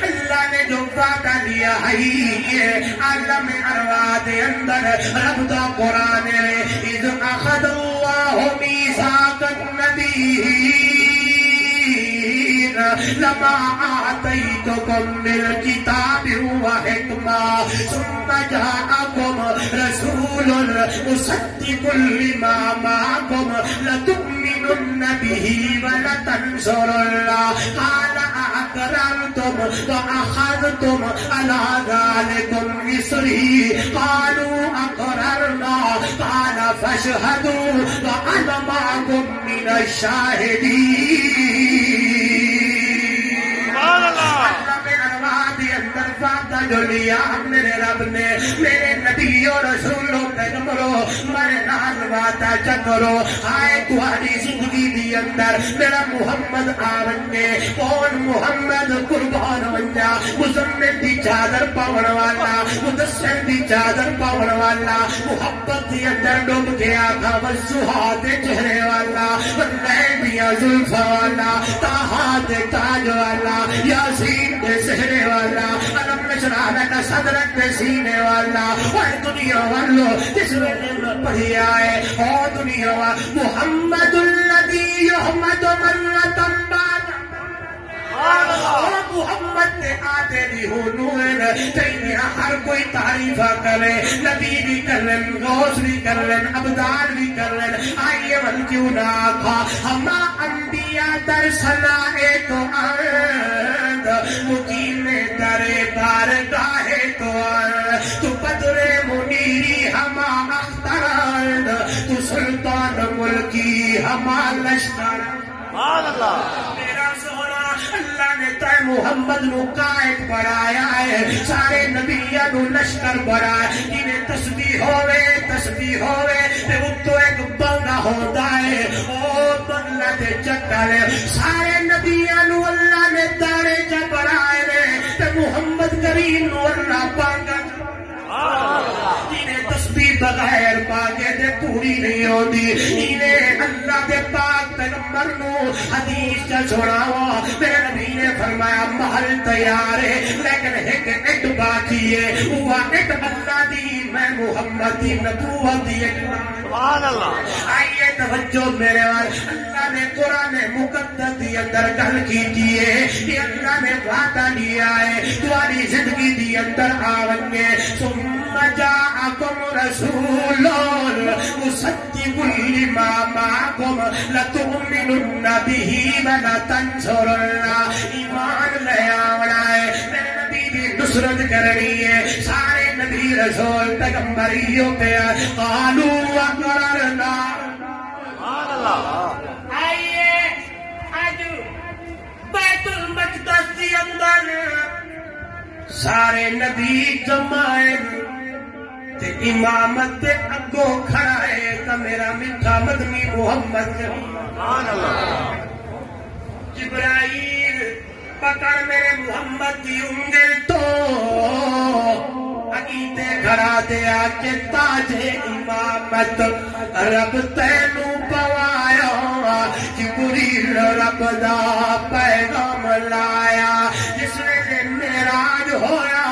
اللہ نے جو وعدہ دیا ہے عالم ارواح دے اندر رب دا قرآن ہے. اذ اخذ اللہ میثاق النبیین لما آتيتكم من الكتاب وحكمة ثم جاءكم رسول مصدق لما معكم لتؤمنن به ولتنصرنه قال أقررتم وأخذتم على ذلكم إصري قالوا أقررنا قال فاشهدوا وأنا معكم من الشاهدين. جو لیا میرے رب نے میرے نبیوں رسولوں پیغمبروں میرے نال وعدہ چکرو. آئے تہاڈی زندگی دی اندر میرا محمد آونگے. کون محمد؟ قربان ونجا مزمل دی چادر پاون والا, مدثر دی چادر پاون والا, محبت دی اندر ڈوب گیا تھا والضحیٰ دے چہرے والا, واللیل دیا زلفاں والا, طٰہٰ دے تاج والا, یاسین دے سہرے والا, علم نشرح لک صدرک دے سینے والا. اور دنیا والو جس ویلے میں پڑھی آئے اور دنیا والا محمد الذی یحمد مرۃ بعد اور محمد نے آتے دی ہونوین تینیا ہر کوئی تعریفہ کرے، نبی بھی کرن، غوث بھی کرن، عبدال بھی کرن، آئیے من کیوں نہ آقا ہما انبیاء در سنائے تو آند، مقیم در بارگاہ تو آند، تو بدر منیری ہما اختران، تو سلطان ملکی ہما لشکر۔ سبحان اللہ۔ میرا سونا اللہ نے تے محمد نو قائد بڑھایا ہے، سارے نبیاں نو لشکر بڑھایا، انہیں تسبیح ہوئے تے وہ تو ایک بنگا ہوتا ہے، او بنگلہ دے چکالے سارے نبیاں نو اللہ نے دارے جا بڑھائے لے تے محمد کریم نو اللہ بانگا انہیں تسبیح بغیر باگے دے پوری نہیں ہوتی، انہیں اللہ دے پاک پیغمبر نو حدیث کا سناوا، میرے نبی نے فرمایا محل تیار ہے لیکن ایک اٹ باقی ہے، وہ اٹ اللہ دی میں محمد دی نبوت دی سبحان اللہ۔ آئیے توجہ میرے وال، اللہ نے قرآن مقدس دی اندر گل کی ہے کہ اللہ نے وعدہ لیا ہے تمہاری زندگی دی اندر آونگے، ثم جاءکم رسول مصدق لما معکم لتؤمنن به ولتنصرنہ، ایمان لے آونا ہے، میرے نبی دی نصرت کرنی ہے، سارے نبی رسول پیغمبریوں پہ قالوا اقررنا۔ سبحان اللہ۔ آئیے آج بیت المقدس دی اندر سارے نبی جمائے تے امامت تے اگو کھڑا ہے تا میرا میٹھا مدنی محمد سبحان اللہ۔ جبرائیل پکڑ میرے محمد دی انگل تو عقیدے کھڑا دیا کہ تاج امامت رب تینو پوایا، جبریل رب دا پیغام لایا، جس نے معراج ہویا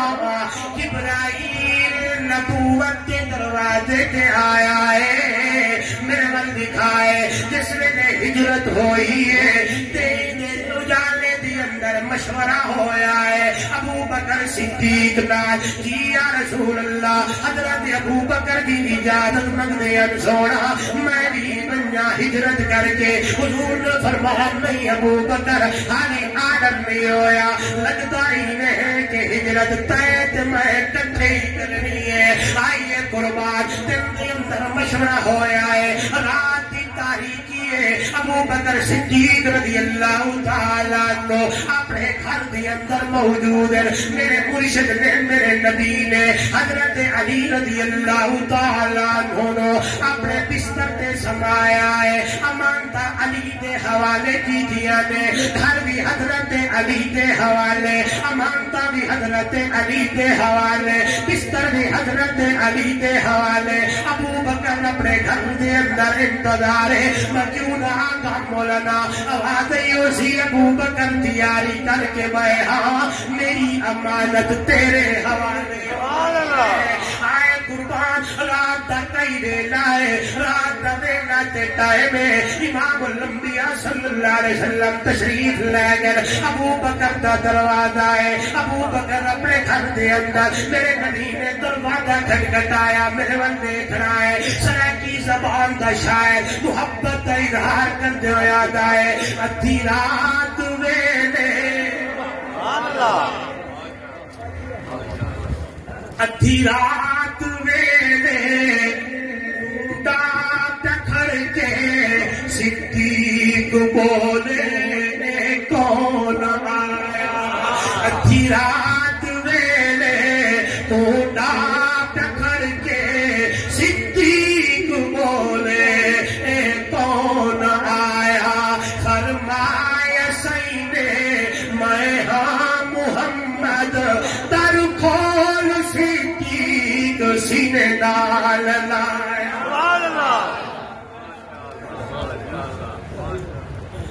جبرائیل نبوت کے دروازے کے آیا ہے، میرے من دکھائے جس نے ہجرت ہوئی ہے تیرے اجالے دی اندر مشورہ ہویا ہے، ابو بکر صدیق نال جی یا رسول اللہ، حضرت ابو بکر کی اجازت منگنے سونا میں بھی بنیا ہجرت کر کے، حضور نے فرمایا نہیں ابو بکر حالی آدم نہیں ہویا، لگتا ہی نہیں کہ ہجرت تیت میں کٹھے ہی کرنی ہے، آئیے قربان دن کے اندر مشورہ ہویا ہے، رات کی تاریخی ہے، ابو بکر صدیق رضی اللہ تعالیٰ عنہ اپنے گھر کے اندر موجود ہے، میرے مرشد نے میرے نبی نے حضرت علی رضی اللہ تعالیٰ عنہ اپنے بستر تے سمایا ہے، امانتا علی دے حوالے کی دیا نے، گھر بھی حضرت علی دے حوالے، امانتا بھی حضرت علی دے حوالے، بستر بھی حضرت علی دے حوالے، ابو بکر اپنے گھر دے اندر انتظار ہے، میں کیوں نہ آگا مولانا آواز اسی ابو بکر تیاری کر کے میں ہاں میری امانت تیرے حوالے، آئے قربان رات دا کئی ویلا ہے، رات دا ویلا تے ٹائم ہے، امام الانبیاء صلی اللہ علیہ وسلم تشریف لے گئے، ابو بکر دا دروازہ ہے، ابو بکر اپنے گھر دے اندر، میرے نبی نے دروازہ کھٹکھٹایا، میرے ول دیکھنا ہے، سرائکی زبان دا شاعر محبت دا اظہار کر دے یاد آئے، ادھی رات ویلے ادھی رات ویلے ڈاٹ کھڑ کے صدیق بولے کون آیا، ادھی رات ویلے تو ڈاٹ کھڑ کے صدیق بولے کون آیا، فرمایا سینے میں ہاں محمد در کھول صدیق سینے نال لایا۔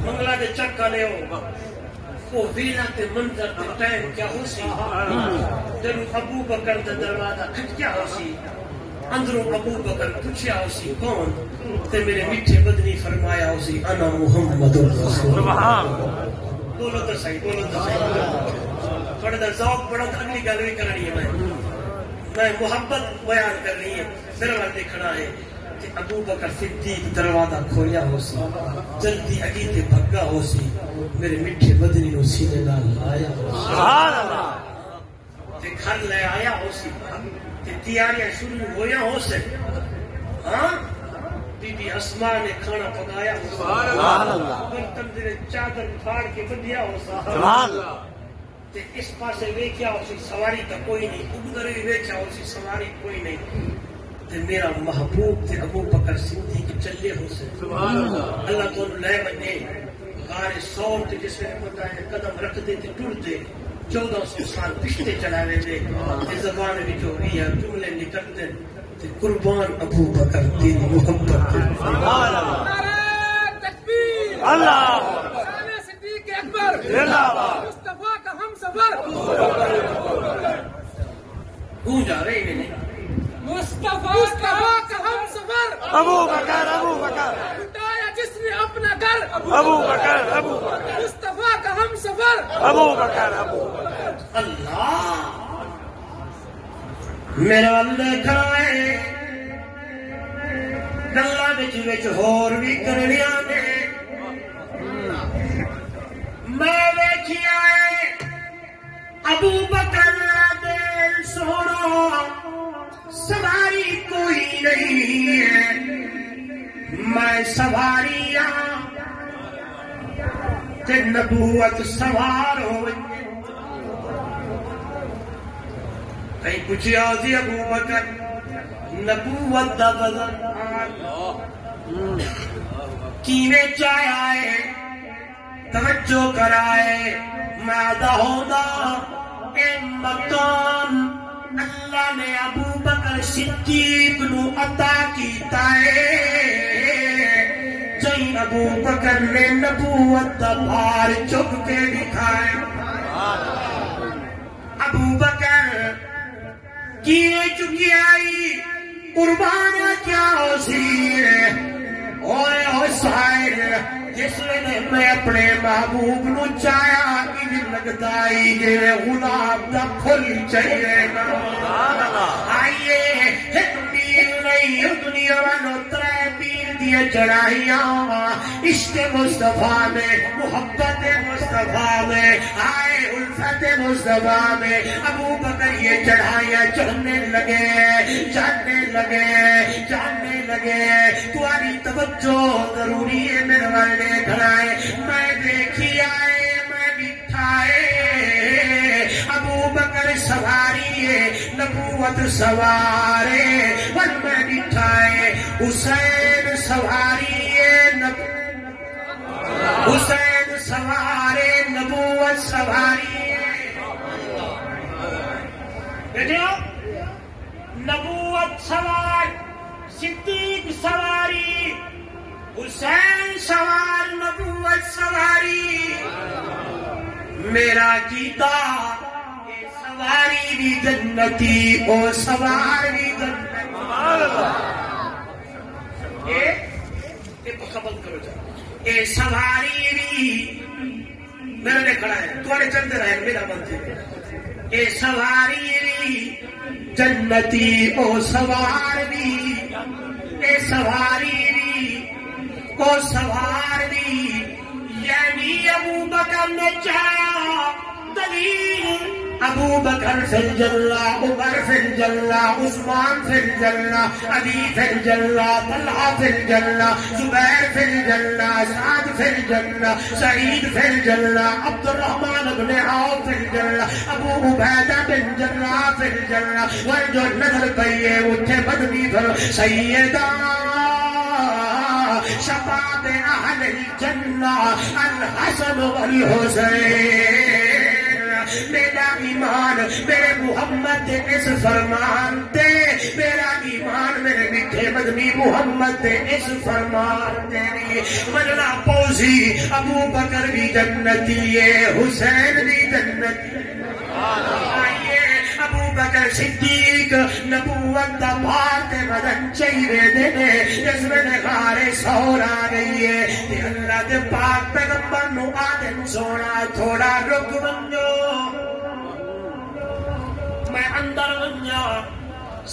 منگلہ دے چکا لے ہو وہ ویلا تے منظر تے ٹائم کیا ہو سی، جب ابو بکر دا دروازہ کھٹ کیا ہو سی، اندروں ابو بکر پوچھیا ہو سی کون، تے میرے میٹھے بدنی فرمایا ہو سی انا محمد الرسول، بولو تو صحیح، بولو تو صحیح. تھوڑا دا ذوق بڑا تو اگلی گل بھی کرنی ہے. میں محبت بیان کرنی ہے، میرا دیکھنا ہے کہ ابو بکر صدیق دروازہ کھولیا ہو سی، جلدی اگی تے بھگا ہو سی، میرے میٹھے مدنی نو سینے نال لایا ہو سی، سبحان اللہ. تے گھر لے آیا ہو سی، تے تیاریاں شروع ہویا ہو سے. ہاں بی بی اسماء نے کھانا پکایا ہو سی، سبحان اللہ. برتن دے چادر پھاڑ کے بدیا ہو سی، سبحان اللہ. تے اس پاسے ویکھیا ہو سی سواری تا کوئی نہیں، ادھر بھی ویکھیا ہو سی سواری کوئی نہیں. تے میرا محبوب تے ابو بکر صدیق چلے ہو سے. سبحان اللہ. اللہ تو لے بنے غار سور تے جس میں ہوتا ہے قدم رکھ دے تے ٹر دے 1400 سال پچھتے چلا رہے دے تے زبان بھی جو ہوئی ہے جملے نکل دے تے قربان ابو بکر تیری محبت تے. سبحان اللہ. نعرہ تکبیر. اللہ شان صدیق اکبر. زندہ باد. مصطفیٰ کا ہم سفر. گونج آ رہے ہیں مصطفیٰ کا ہم سفر. ابو بکر ابو بکر لٹایا جس نے اپنا گھر. ابو بکر ابو بکر مصطفیٰ کا ہم سفر. ابو بکر ابو بکر. اللہ میرا اللہ کھائے گلا بچ ہور بھی کرنیا نے. میں ویکھیا ہے ابو بکر دل سونا سواری کوئی نہیں ہے، میں سواری ہاں تے نبوت سوار ہو. کہیں پوچھیا سی ابو بکر نبوت دا وزن کیویں چایا ہے، توجہ کرائے میدا ہوندا اے مقام اللہ نے ابو بکر صدیق نو عطا کیتا ہے. جئی ابو بکر نے نبوت دا بھار چک کے دکھایا. ابو بکر کیے چکی آئی قربان کیا ہو سی اوے حسین جس نے میں اپنے محبوب نو چایا کہ لگتا ہی جی غلام دا پھل چاہیے نا. آئیے ایک میل نہیں دنیا والوں ترے میل دیا چڑھائیاں عشق مصطفیٰ میں محبت مصطفیٰ میں آئے الفت مصطفیٰ میں ابو بکر یہ چڑھائیاں چڑھنے لگے جاننے لگے جاننے لگے. تمہاری توجہ ضروری ہے میرے والے کھڑائے. میں دیکھی آئے میں بٹھائے ابو بکر سواری ہے نبوت سوارے پر میں بٹھائے حسین سواری ہے حسین سوارے نبوت سواری ہے. بیٹھو نبوت سوار صدیق سواری حسین سوار نبوت سواری. میرا کیتا اے سواری بھی جنتی او سوار بھی جنتی. اے قبول کرو جا اے سواری بھی میرے نے کھڑا ہے تمہارے چلتے رہے میرا بنتے. اے سواری بھی جنتی او سوار بھی اے سواری بھی او سوار بھی. یعنی ابو بکر نے چاہا دلیل ابو بکر فی الجنہ عمر فی الجنہ عثمان فی الجنہ علی فی الجنہ طلحہ فی الجنہ زبیر فی الجنہ سعد فی الجنہ سعید فی الجنہ عبد الرحمن بن عوف فی الجنہ ابو عبیدہ بن جراح فی الجنہ. اور جو نظر پئیے اتھے بدنی پھر سیدہ شباب اہل الجنہ الحسن والحسین. میرا ایمان میرے محمد دے اس فرمان تے میرا ایمان میرے میٹھے مدنی محمد دے اس فرمان دے مننا پوزی ابو بکر بھی جنتی ہے حسین بھی جنتی. آئیے ابو بکر صدیق نبوت دا بھار تے بدن چاہیے دینے جس میں غارِ سور آ گئی ہے تے اللہ دے پاک پیغمبر نو آدم سونا تھوڑا رک ونجو میں اندر ونجا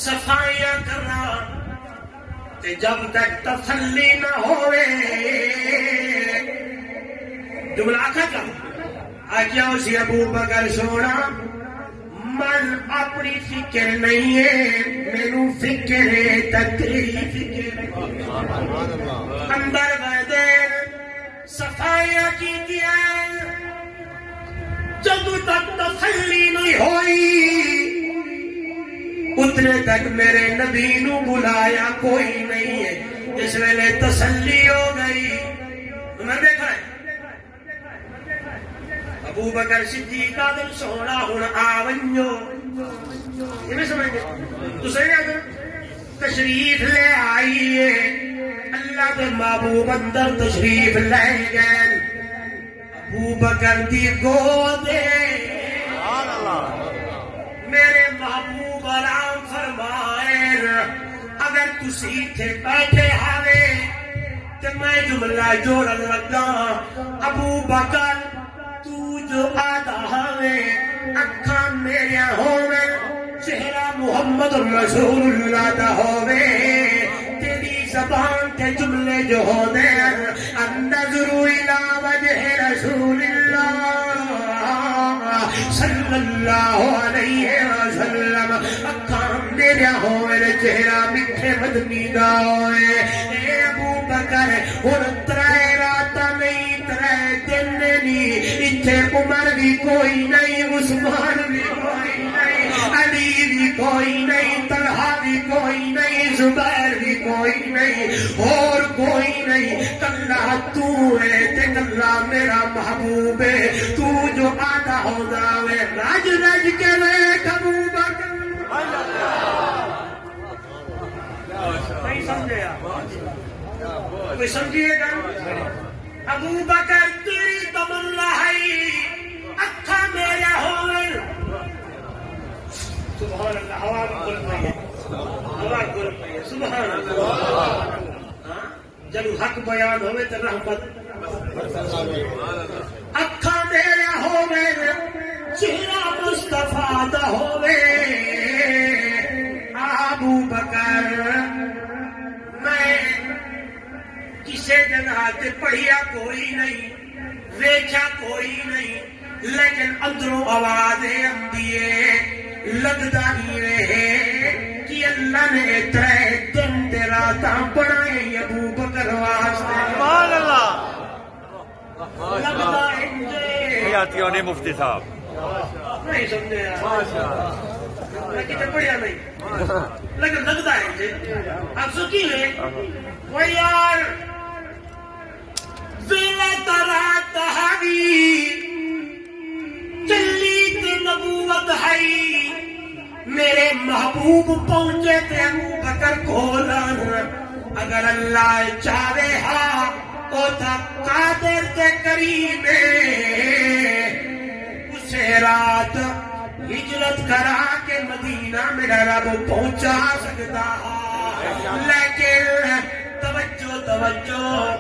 صفائیاں کرنا تے جب تک تسلی نہ ہوئے جملہ آکھا کیا آجا اسی ابو بکر سونا من اپنی فکر نہیں ہے میرے فکر ہے تکری فکر اندر بدن صفائیاں کی کیا جب تک تسلی نہیں ہوئی اتنے تک میرے نبی نو بلایا کوئی نہیں ہے جس ویلے تسلی ہو گئی میں دیکھا ہے ابو بکر صدیق آدم سونا ہن آونجو یہ میں سمجھ گئے تو صحیح آدم تشریف لے آئیے اللہ دے محبوب اندر تشریف لے گئے ابو بکر دی گودے میرے محبوب آرام فرمائے اگر تسی تھے بیٹھے ہاوے تو میں جملہ جوڑن لگا ابو بکر تو جو آدھا ہوئے اکھاں میرے ہوئے چہرہ محمد رسول اللہ دا ہوئے تیری زبان کے جملے جو ہوئے النظر الى وجہ رسول اللہ صلی اللہ علیہ وسلم اکھاں میرے ہوئے چہرہ مٹھے مدنی دا ہوئے اے ابو بکر اور ترائے راتا نہیں ترائے دن نہیں اتھے عمر بھی کوئی نہیں عثمان بھی کوئی نہیں علی بھی کوئی نہیں طلحہ بھی کوئی نہیں زبیر بھی کوئی نہیں اور کوئی نہیں کلہ تو ہے تے کلہ میرا محبوب ہے تو جو آدھا ہو جاوے راج رج کے ویک ابو بکر نہیں سمجھے کوئی سمجھئے گا ابو بکر تیری تمنا ہے اکھا میرے ہوئے سبحان اللہ ہوا بھی گل پئی ہے ہوا گل پئی ہے سبحان اللہ جب حق بیان ہوئے تو رحمت اکھا میرے ہوئے چہرہ مصطفیٰ دا ہوئے ابو بکر میں کسے جگہ تے پڑھیا کوئی نہیں ویکھا کوئی نہیں لیکن اندروں آوازیں آندیے لگدا ہی رہے کہ اللہ نے ترے دن تے راتاں بنائے ابو بکر واسطے سبحان اللہ لگدا ہے حیاتیوں نے مفتی صاحب نہیں سمجھے میں کتے پڑھیا نہیں لیکن لگدا ہے اب سکی ہے وہ یار ویلا ترات ہاوی چلی تے نبوت ہے میرے محبوب پہنچے تے ابو بکر کھولن اگر اللہ چاہے ہاں او تا قادر تے کریم اسے رات ہجرت کرا کے مدینہ میرا رب پہنچا سکتا لیکن توجہ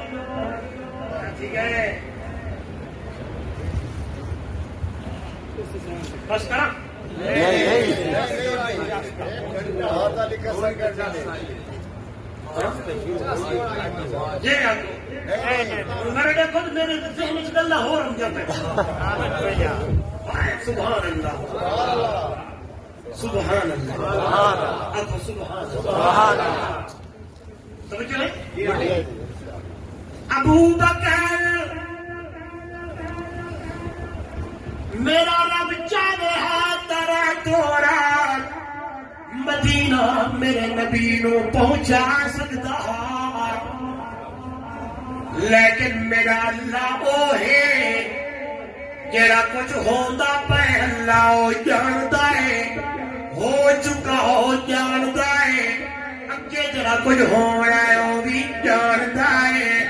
ٹھیک ہے بس کرا جی میرے خود میرے ذہن سے گلا ہو رہا ہوں سبحان اللہ سبحان اللہ اب سبحان اللہ سمجھو ابو بکر میرا رب چاہے ترا توڑا مدینہ میرے نبی نو پہنچا سکتا لیکن میرا اللہ وہ ہے جڑا کچھ ہوندا پے اللہ وہ جاندا ہے ہو چکا ہو جاندا ہے اگے جڑا کچھ ہونا ہے وہ بھی جاندا ہے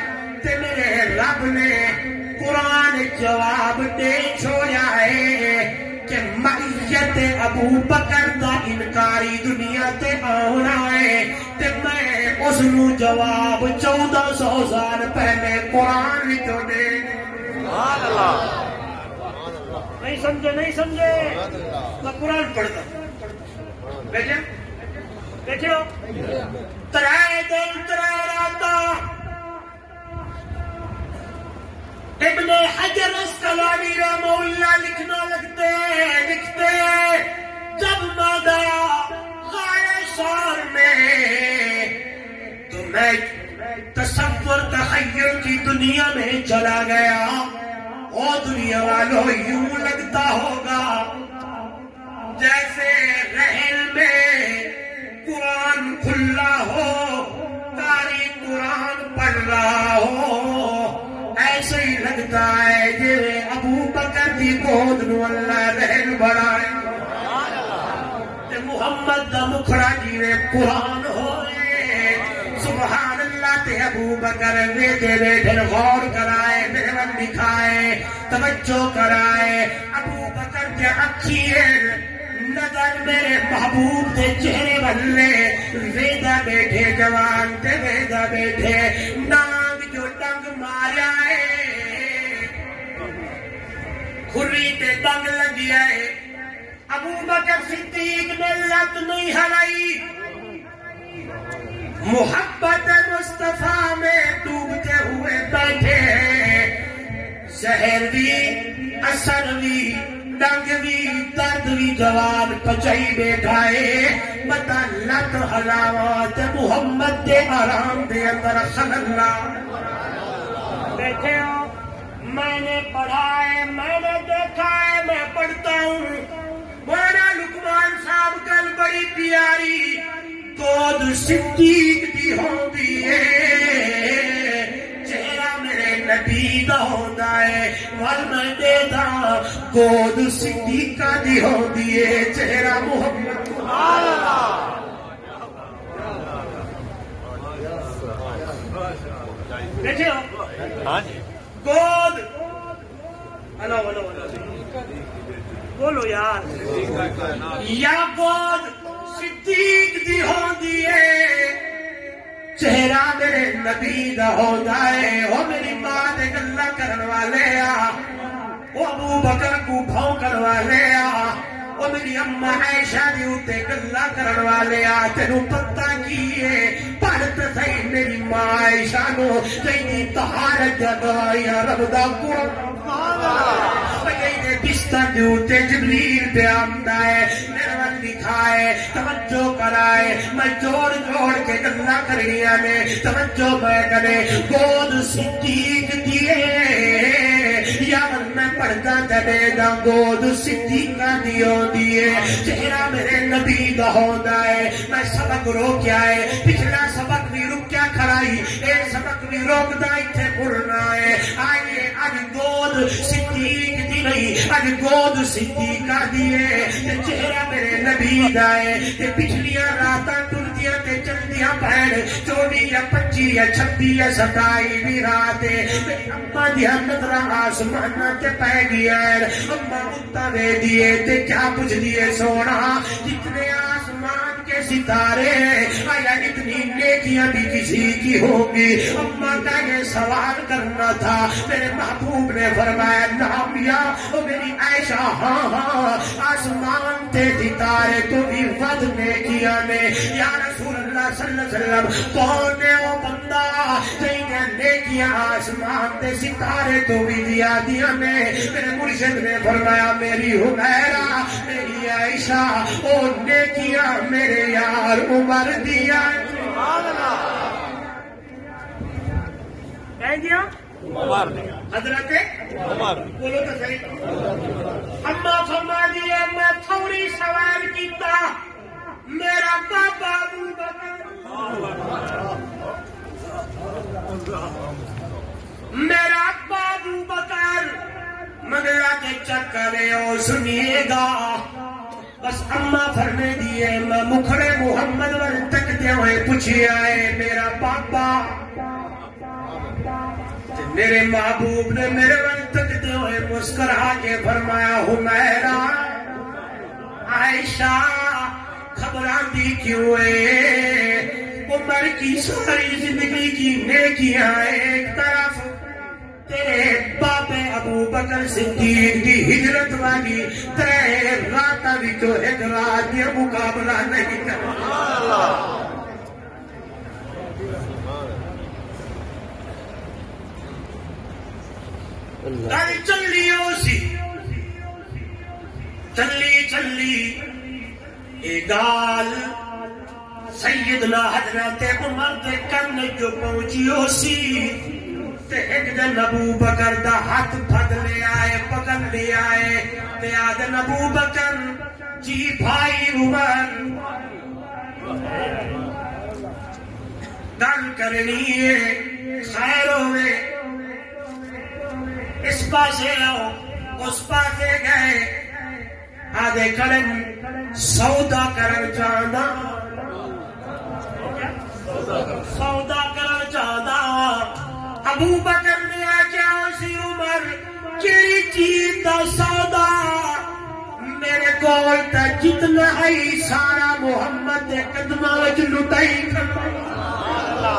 تے میرے رب نے قرآن جواب دے چھوڑا ہے کہ معیت ابو بکر دا انکاری دنیا تے آنا ہے تے اس نو جواب 1400 سال پہلے قرآن وچوں دے سبحان اللہ نہیں سمجھے میں قرآن پڑھتا بیٹھے ہو ترائے دل ترائے راتا ابن حجر اسقلانی رحمہ اللہ لکھنا لکھتے جب میں گیا غار شار میں تو میں تصور تخیل کی دنیا میں چلا گیا اور دنیا والوں یوں لگتا ہوگا جیسے رحل میں قرآن کھلا ہو قاری قرآن پڑھ رہا ہو ایسے ہی لگتا ہے جی ابو بکر دی گود نو اللہ رحل بڑھائے محمد دا مکھڑا جی نے قرآن ہوئے سبحان اللہ تے ابو بکر بیٹھے غور کرائے میرے من دکھائے توجہ کرائے ابو بکر کے اکھیے نظر میرے محبوب دے چہرے بلے ویدہ بیٹھے جوان تے ویدہ بیٹھے نانگ جو ڈنگ ماریا ہے کھری تے ڈنگ لگیا ہے ابو بکر صدیق نے لت نہیں ہلائی محبت مصطفیٰ میں ڈوبتے ہوئے بیٹھے ہیں شہر بھی اثر بھی ڈنگ بھی درد بھی جوان پچائی بیٹھائے بتا لت ہلاوا تے محمد دے آرام دے اندر صلی اللہ بیٹھے ہو میں نے پڑھا ہے میں نے دیکھا ہے میں پڑھتا ہوں مولانا لقمان صاحب کل بڑی پیاری گود صدیق دی ہوندی ہے چہرہ میرے نبی دا ہوندا ہے ول میں دے دا گود صدیقہ دی ہوندی ہے چہرہ محمد سبحان اللہ بیٹھے ہو ہاں جی گود ہلو بولو یار یا گود صدیق دی ہوندی ہے چہرہ میرے نبی دا ہوندا ہے وہ میری ماں دے گلاں کرن والے آ وہ ابو بکر کو بھونکن والے آ وہ میری اماں عائشہ دی اوتے گلاں کرن والے آ تینوں پتہ کی ہے پڑھ تے صحیح میری ماں عائشہ نو تیری طہارت جگایا رب دا قرآن بستر دے اوتے جبریل پہ آمدا ہے میرے ول دکھائے توجہ کرائے میں جوڑ کے گلاں کرنیاں نے توجہ میں کرے گود صدیق دیے یا میں پڑھتا چلے دا گود صدیقہ دی ہوندی ہے چہرہ میرے نبی دا ہوندا ہے میں سبق روکیا ہے پچھلا سبق بھی رکیا کھڑائی اے سبق بھی روکدا ایتھے پڑھنا ہے آئیے اج گود صدیق دی نہیں اج گود صدیقہ دی ہے چہرہ میرے نبی دا ہے تے پچھلیاں راتاں ٹردیاں تے چلدیاں پہن 24 یا 25 یا 26 یا 27 بھی رات ہے اماں دی نظر آسمان تے پہ گیا ہے اماں اتا دے دیے تے کیا پوچھ دیے سونا جتنے آسمان کے ستارے آیا اتنی نیکیاں بھی کسی کی ہوگی اماں کا یہ سوال کرنا تھا میرے محبوب نے فرمایا نام یا میری عائشہ ہاں آسمان تے ستارے تو بھی ود نیکیاں نے یا رسول اللہ صلی اللہ علیہ وسلم کون ہے وہ بندہ تینے نیکیاں آسمان تے ستارے تو بھی زیادیاں نے میرے مرشد نے فرمایا میری حمیرہ میری عائشہ او نیکیاں میرے یار عمر دیا کہیں دیا حضرت بولو تو صحیح اما فرما دیا میں تھوڑی سوال کیتا میرا بابا ابو بکر میرا ابو بکر مگر کے چکرے او سنیے گا بس اما فرمے دیے میں مکھڑے محمد ول تکتے ہوئے پوچھیا ہے میرا پاپا میرے محبوب نے میرے ول تکتے ہوئے مسکرا کے فرمایا حمیرہ عائشہ خبران دی کیوں ہے وہ میں عمر کی ساری زندگی کی نیکیاں ایک طرف، تیرے باپ ابو بکر صدیق کی ہجرت والی 3 راتاں وچوں ایک رات دا مقابلہ نہیں کرنا۔ چلی سی چلی اے گال سیدنا حضرت عمر دے کن جو پہنچی سی تے ایک دن ابو بکر دا ہاتھ پھڑ لے آئے، پکڑ لے آئے تے آدن ابو بکر جی بھائی عمر گل کرنی ہے، خیر ہوئے، اس پاسے آؤ اس پاسے گئے، آدھے کرن سودا کرن چاہنا، سودا کرن چاہنا۔ ابو بکر نے آکیا اسی عمر کیڑی چیز دا سودا؟ میرے کول تا جتنا ہے سارا محمد دے قدماں وچ لٹائی کھڑا،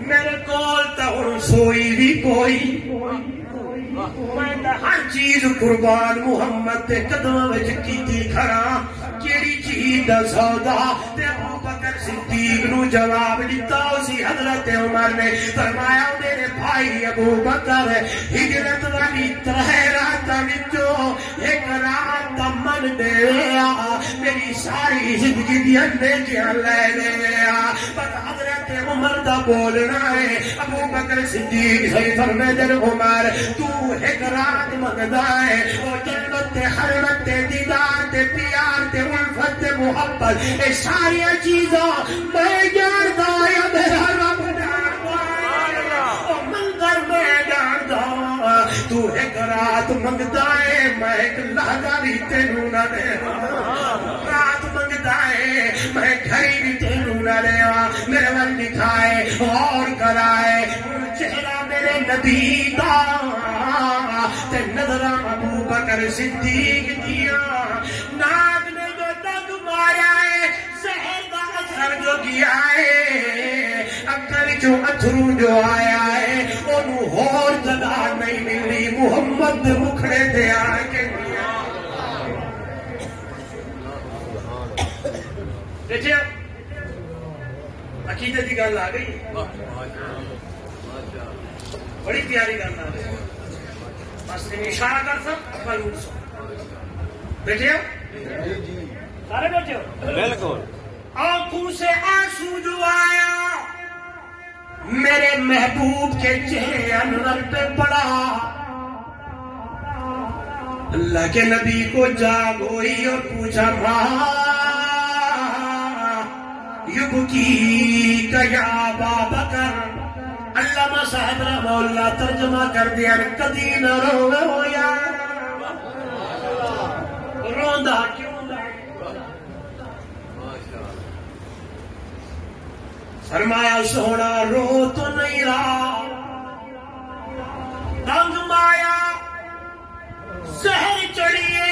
میرے کول تا ہن سوئی بھی کوئی، میں ہر چیز قربان محمد دے قدماں وچ کیتی کھڑا، کیڑی چیز دا سودا؟ تے ابو بکر صدیق نو جواب دیتا اسی حضرت عمر نے، فرمایا میرے بھائی ابو بکر ہجرت والی 3 راتاں وچوں ایک رات دا من دے آ، میری ساری زندگی دی نیکیاں لے لے آ، بس حضرت عمر دا بولنا ہے۔ ابو بکر صدیق صحیح فرماتے عمر تو ایک رات منگدا ہے، او جنت تے حرمت تے دیدار تے پیار تے الفت تے محبت، اے ساری چیزاں میں جاندا یا میرا رب جاندا، او منظر میں جاندا، تو ایک رات منگدا ہے میں ایک لحظہ بھی تینوں نہ دے، رات منگدا ہے میں گھڑی بھی تینوں نہ دے، میرے ول دکھائے اور کرائے چہرہ میرے نبی دا تے نظراں ابو بکر صدیق دیاں، ناک نے جو دگ مارا ہے زہر دا اثر جو گیا ہے، اکھاں وچوں اتھرو جو آیا ہے اونوں ہور جگہ نہیں ملی، محمد دے مکھڑے تے آ کے دیکھیں عقیدت کی گل آ گئی، بڑی پیاری گل آ گئی، بس اشارہ کر سک قانون سو بیٹھے ہو سارے بیٹھے ہو بالکل۔ آنکھوں سے آنسو جو آیا میرے محبوب کے چہرے انور پہ پڑا، اللہ کے نبی کو جاگ ہوئی اور پوچھا ماں یبکی کا یا ابا بکر، علامہ صاحب رحمہ اللہ ترجمہ کر دیا کدی نہ روے ہو یار، روندا کیوں؟ فرمایا سونا رو تو نہیں رہا، رنگ مایا زہر چڑھیے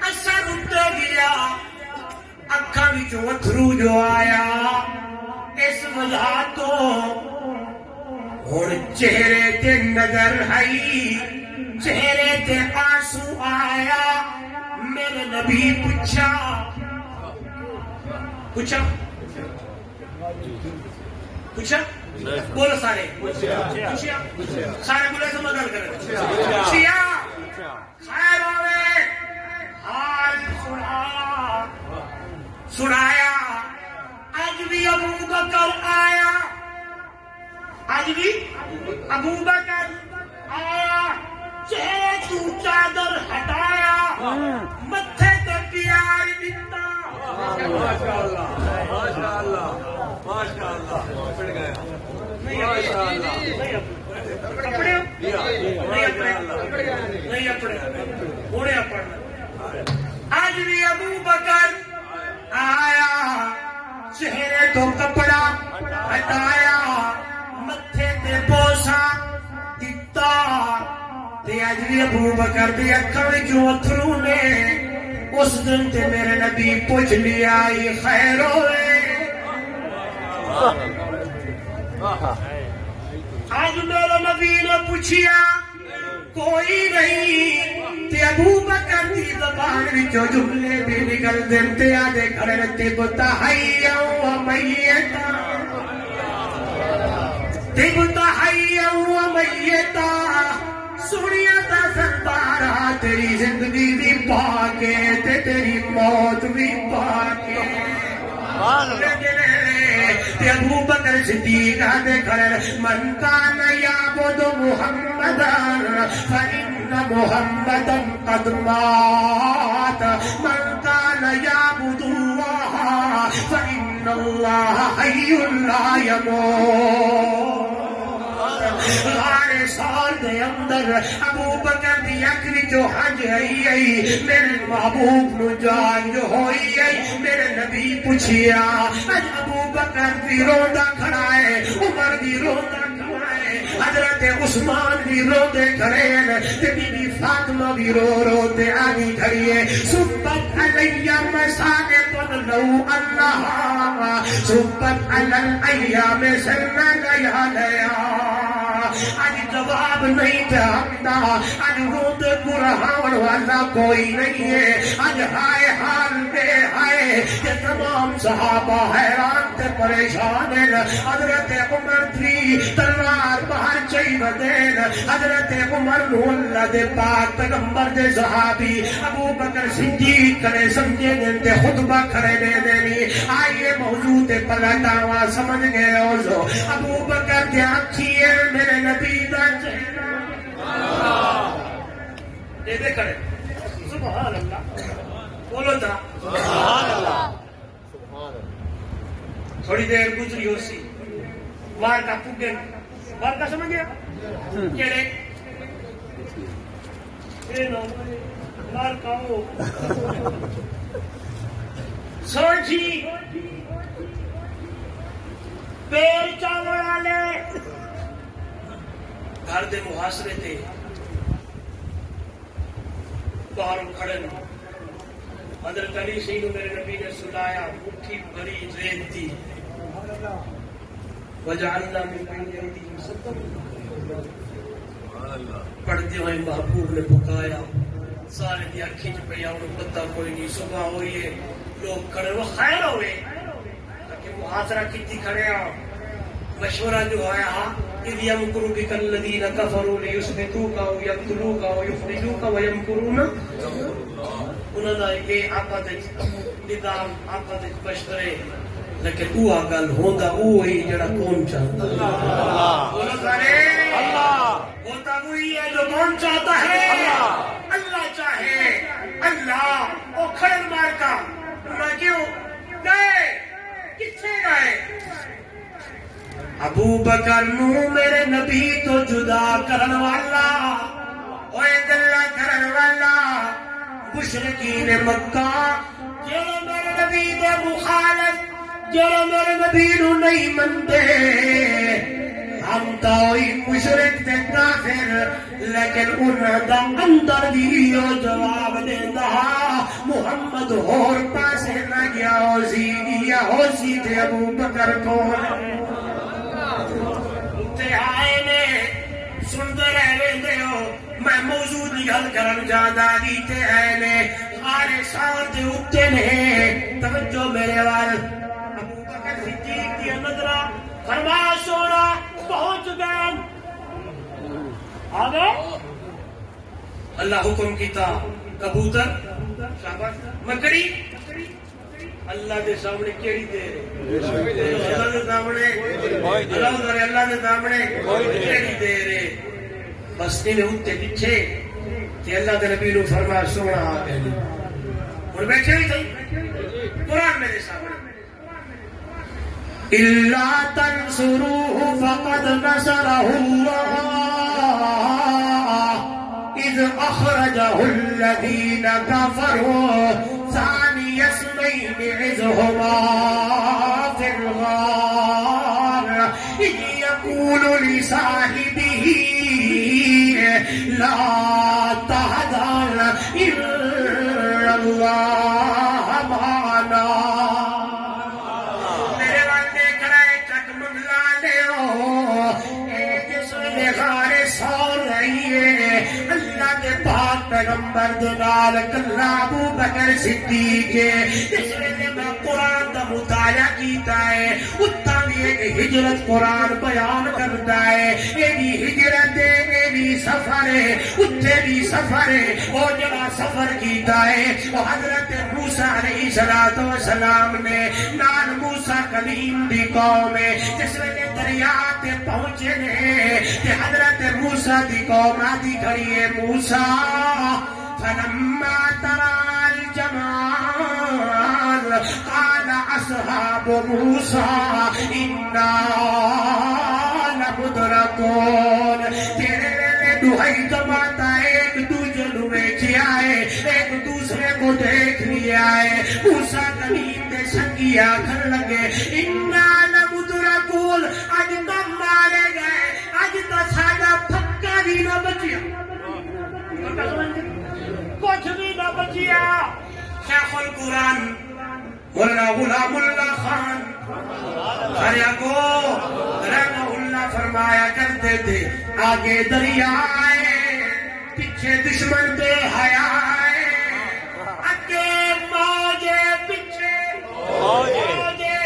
اثر اٹھ گیا، اکھاں وچوں اتھرو جو آیا، اس وجہ تو ہن چہرے تے نظر آئی، چہرے تے آنسو آیا، میرے نبی پوچھا پوچھا پوچھا بولو سارے سارے بولے تو میں گل کریں، پوچھیا خیر ہوئے حال سنایا، آج بھی ابو بکر آیا، آج بھی ابو بکر آیا، چہرے تو چادر ہٹایا، متھے تے پیار دیتا، ماشاءاللہ ماشاءاللہ ماشاءاللہ پڑ گیا، ماشاءاللہ اپنے نہیں اپنے ہونے اپنے، آج بھی ابو بکر آیا، چہرے تو کپڑا ہٹایا، متھے تے بوسا دیتا، تے اج بھی ابو بکر دی اکھاں وچوں اتھرو نے، اس دن تے میرے نبی پوچھ لیا خیر ہوئے، آج میرے نبی نے پوچھیا کوئی نہیں تے ابو بکر دی زبان وچوں جملے بھی نکل دین تے آدے کھڑے تبتا حیا و میتا تبتا حیا و میتا سنیا دا سردارا تیری زندگی بھی پاکے تے تیری موت بھی پاکے ابو بکر صدیق آدھے کھڑے من کان یعبد محمدا فإن محمدا قد مات من کان یعبد اللہ فإن اللہ حی لا یموت غار سال دے اندر ابو بکر دی اکری جو حج آئی میرے محبوب نو جان جو ہوئی میرے نبی پوچھیا اج ابو بکر بھی روندہ کھڑا ہے عمر بھی روندہ کھڑا ہے حضرت عثمان بھی روندے کھڑے ہیں تے بی بی فاطمہ بھی رو تے آگی کھڑی ہے سبت علیہ مساجد لو اللہ سبت علی الایام سرنا گیا لیا آج جواب نہیں چاہتا آج روت برہان والا کوئی نہیں ہے آج ہائے حال بے ہائے کہ تمام صحابہ حیران تے پریشان ہیں حضرت عمر تھی تلوار باہر چاہیے دین حضرت عمر نو اللہ دے پاک پیغمبر دے صحابی ابو بکر صدیق کرے سمجھے دین تے خطبہ کھڑے دے دینی آئیے موضوع تے پلٹاوا سمجھ گئے اوزو ابو بکر دے آنکھیے میرے نبی دا چہرہ دے دے کرے سبحان اللہ بولو تھا سبحان اللہ تھوڑی دیر گزری ہو سی وار کا پگن وار کا سمجھ گیا کہڑے وار کا ہو سوچی پیر چاول والے گھر دے محاصرے تے باہر کھڑے حضرت علی سید میرے نبی نے سلایا مٹھی بڑی ریت تھی وجعلنا من بین ایدیہم سدا پڑھتے ہوئے محبوب نے پکایا سارے دی اکھی چ پیا انہوں پتہ کوئی نہیں صبح ہوئی ہے لوگ کھڑے وہ خیر ہوئے تاکہ محاصرہ کیتی کھڑے ہوں مشورہ جو آیا اذ یمکر بک الذین کفروا لیثبتوک او یقتلوک او یخرجوک ویمکرون انہوں نے یہ آپا دے نظام آپا دے بشترے لیکن وہ گل ہوندا وہی جڑا کون چاہتا ہے بولو سارے ہوتا وہی ہے جو کون چاہتا ہے اللہ چاہے اللہ او کھڑ مار کا نہ کیوں گئے کتنے گئے ابو بکر نو میرے نبی تو جدا کرن والا اوے گلا کرن والا مشرکین مکہ جو میرے نبی دے مخالف جو میرے نبی نو نہیں مندے ہم تو مشرک تے کافر لیکن انہاں دا اندر بھی جواب دیندا محمد ہور پاسے نہ گیا ہو سی تے ابو بکر کون آئے نے سندے رہے دے ہو میں موضوع دی گل کرن جانا دیتے آئے نے آرے سال دے اتے نے توجہ میرے وال ابو بکر صدیق کی نظرہ فرمایا سونا پہنچ گئے آگے اللہ حکم کیتا کبوتر شاباش مکڑی اللہ دے سامنے کیڑی دے اللہ دے سامنے اللہ دے سامنے کیڑی دے رہے بس انہیں اتے پیچھے تے اللہ دے نبی نو فرمایا سونا آ گئے اور بیٹھے ہوئی تھی قرآن میرے سامنے الا تنصروه فقد نصره الله اذ اخرجه الذين كفروا ثاني اثنين اذ هما في الغار اذ يقول لصاحبه لا تحزن ان الله معنا پیغمبر دے نال کلا ابو بکر صدیق جس ویلے میں قرآن دا مطالعہ کیتا ہے اتنا بھی ایک ہجرت قرآن بیان کرتا ہے یہ بھی ہجرت ہے یہ بھی سفر ہے اتنے بھی سفر ہے اور جڑا سفر کیتا ہے وہ حضرت موسیٰ علیہ السلام نے نال موسیٰ کلیم دی قوم ہے جس ویلے دریا تے پہنچے نے کہ حضرت موسیٰ دی قوم آدھی کھڑی ہے موسیٰ فلما ترى الجمال قال أصحاب موسى إنا لمدركون تیرے دہائی جماعتا ایک دوسرے نویچے آئے ایک دوسرے کو دیکھ لیا ہے موسیٰ کلیم دے سنگی آکھر لگے انا لمدرکون آج تو مارے گئے آج تو ساڑا پھکا بھی نہ بچیا کچھ بھی نہ بچیا شیخ القرآن مولانا غلام اللہ خان خریا کو رحمہ اللہ فرمایا کرتے تھے آگے دریا آئے پیچھے دشمن بے حیا آئے آگے موجے پیچھے موجے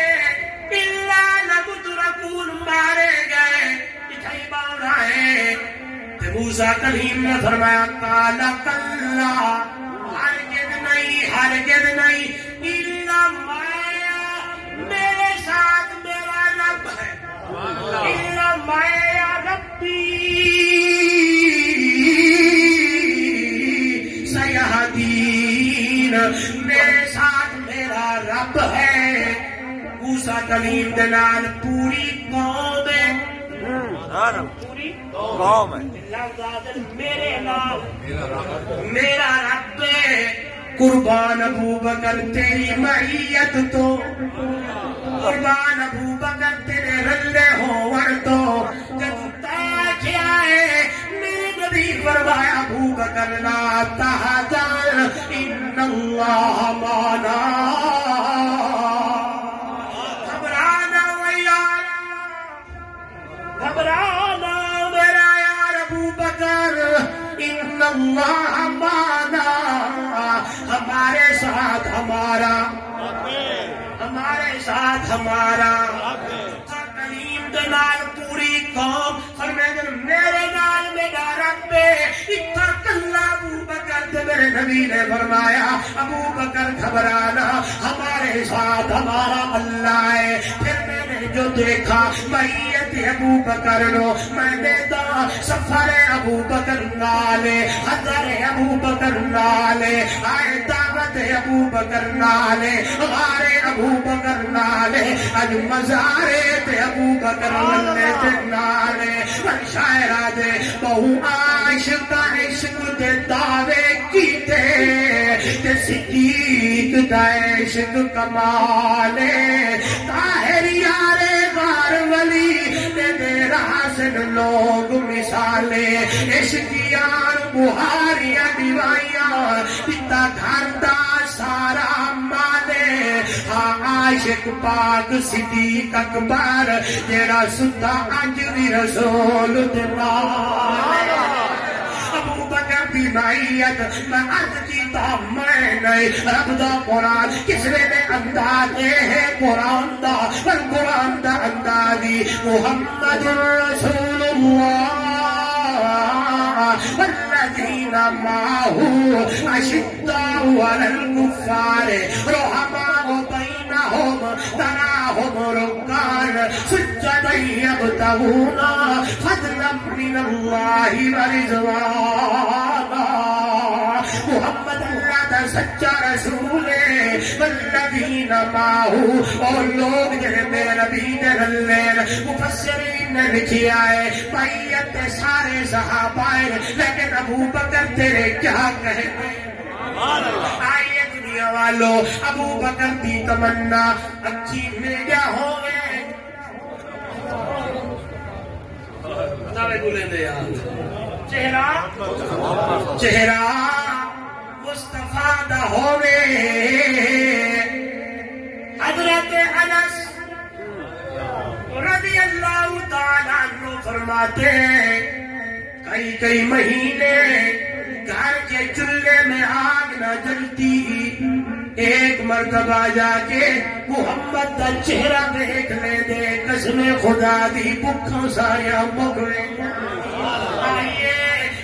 اللہ لمدرکون مارے گئے اتھائی باؤں آئے موسیٰ کلیم نے فرمایا کالا کلا ہرگز نہیں الا مایا میرے ساتھ میرا رب ہے الا مایا ربی سیہدین میرے ساتھ میرا رب ہے موسیٰ کلیم دلال پوری قوم ہے پوری قوم ہے میرے نام میرا رب قربان ابو بکر تیری معیت تو قربان ابو بکر تیرے رلے ہون تو جب تاکیا ہے میرے نبی فرمایا ابو بکر لا تحزن ان اللہ معنا گھبرانا گھبرانا میرا یار ابو بکر ان اللہ معنا ہمارے ساتھ ہمارا ہمارے ساتھ ہمارا کلیم دے نال پوری قوم فرمائے میرے نال میرا رب اتنا کلا ابو بکر تے میرے نبی نے فرمایا ابو بکر گھبرانا ہمارے ساتھ ہمارا اللہ ہے پھر میں نے جو دیکھا میت ابو بکر نو میں نے دا سفر ابو بکر نالے حضر ابو بکر نالے آئے دعوت ابو بکر نالے غارے ابو بکر نالے اج مزارے تے ابو بکر ملے تے نالے شاعرہ دے بہو عاشق عشق دے دعوے کیتے تے صدیق دا عشق کمالے طاہر یارے غار ولی دے راسن لوگ مثالے عشقیان بہاریاں دیوائیاں پتا گھر دا سارا مالے ہاں عاشق پاک صدیق اکبر جیڑا ستا انجوی رسول دے نالے ابو بکر دی معیت میں عرض کیتا میں نہیں رب دا قرآن کس ویلے اندازے ہے قرآن دا قرآن دا اندازی محمد رسول اللہ والذین معه اشداء علی الکفار رحماء بینہم تراہم رکعان سجدا یبتغون فضلا من اللہ ورضوانا محمد اللہ دا سچا رسول ہے والذین معه اور لوگ جنہیں میرے نبی دے رلین مفسرین نے لکھیا ہے بیعت سارے صحابہ لیکن ابو بکر تیرے کیا کہتے آئیے دنیا والو ابو بکر دی تمنا اچھی مل گیا ہوئے چہرہ مصطفیٰ دا ہوئے حضرت انس رضی اللہ تعالیٰ عنہ فرماتے کئی مہینے گھر کے چولہے میں آگ نہ جلتی، ایک مرتبہ جا کے محمد دا چہرہ دیکھ لے دے، قسم خدا دی بکھوں ساریاں مکوے آئیے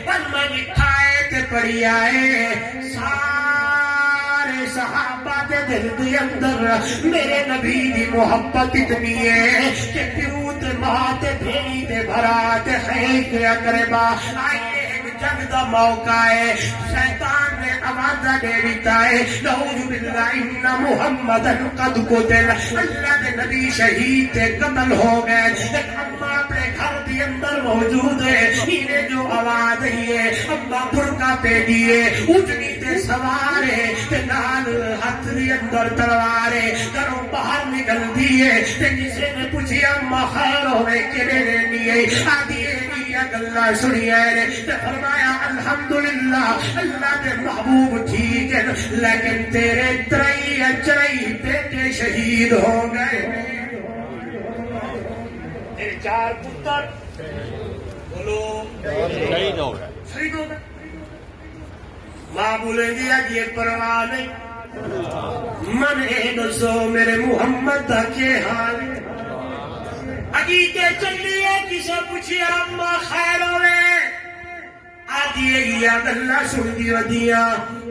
پنما لکھائے تے پڑھی آئے، سارے صحابہ دے دل دے اندر میرے نبی دی محبت اتنی ہے کہ پیو تے ماں تے بھیڑی تے بھرا تے خیل تے اقربا آئیے جنگ دا موقع ہے، شیطان نے آوازہ دے دیتا ہے نعوذ باللہ ان محمدن قد قتل، اللہ دے نبی شہید تے قتل ہو گئے، ایک اماں اپنے گھر دی اندر موجود ہے، انہیں جو آواز ہے اماں برقع پہ دیے اٹھنی تے سوارے تے نال ہاتھ دی اندر تلوارے گھروں باہر نکل دیے تے کسی نے پوچھی اماں خیر ہوئے کنے رہنی ہے آدھی گلہ سنی ہے تے فرمایا الحمدللہ اللہ کے محبوب ٹھیک ہے لیکن تیرے ترئی بیٹے شہید ہو گئے، تیرے 4 پتر بولو شہید ہو گئے، ماں بولے گی آج یہ پرواہ نہیں، من اے دسو میرے محمد دا کے حال عقیدے چلیے کسے پوچھیا اماں خیر ہوئے آدھیے گیا اللہ سن دی ودیا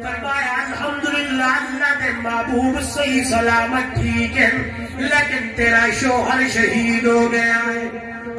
فرمایا الحمدللہ اللہ دے محبوب صحیح سلامت ٹھیک ہے لیکن تیرا شوہر شہید ہو گیا ہے،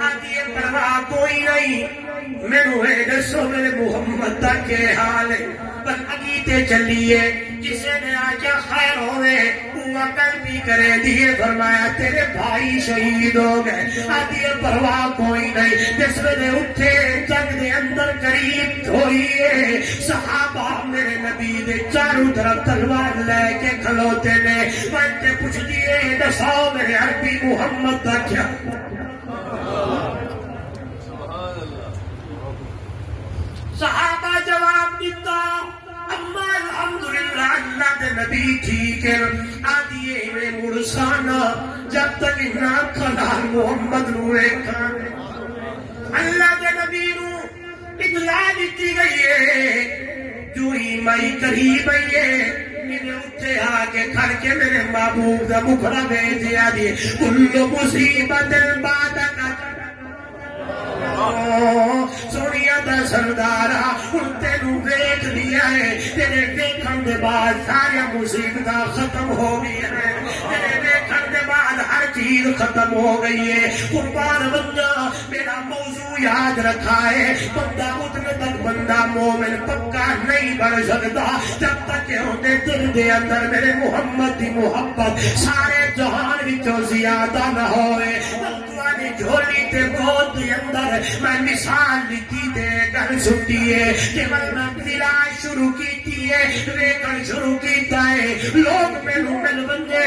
آدھیے پرواہ کوئی نہیں، میرے ہے دسو میرے محمد دا کے حال ہے، پر عقیدے چلیے کسے نے آجا خیر ہوئے ہوا کل بھی کرے دیے فرمایا تیرے بھائی شہید ہو گئے، آدھیے پرواہ کوئی نہیں، جس ویلے اٹھے جنگ دے اندر قریب ہوئیے صحابہ میرے نبی دے چاروں طرف تلوار لے کے کھلوتے نے، وانتے پوچھ دیے دساؤ میرے عربی محمد دا کیا، صحابہ جواب دیتا اما الحمدللہ اللہ دے نبی ٹھیک ہے، آدھیے میں مرسانا جب تک انہاں کھلال محمد نوے کھانے اللہ دے نبی نو اطلاع دیتی گئی ہے، جو ہی مائی قریب ہے انہیں اٹھے آگے کھڑ کے میرے محبوب دا مکھڑا بھیج دیا دیے کل مصیبت بعد کا سونیا دا سردارا ان تینو ویکھ لیا ہے، تیرے ویکھن دے بعد سارے مصیبتاں ختم ہو گئی ہے، تیرے ویکھن دے بعد ہر چیز ختم ہو گئی ہے، قربان بنجا میرا موضوع یاد رکھا ہے، بندہ اتنے تک بندہ مومن پکا نہیں بن سکتا جب تک کہ ہوتے دل دے اندر میرے محمد دی محبت سارے جہان وچوں زیادہ نہ ہوئے، جھولی تے گود دے اندر میں مثال لیتی تے گھر سٹی ہے کہ میں دلا شروع کیتی ہے ویکن شروع کیتا ہے لوگ مینوں مل بنجے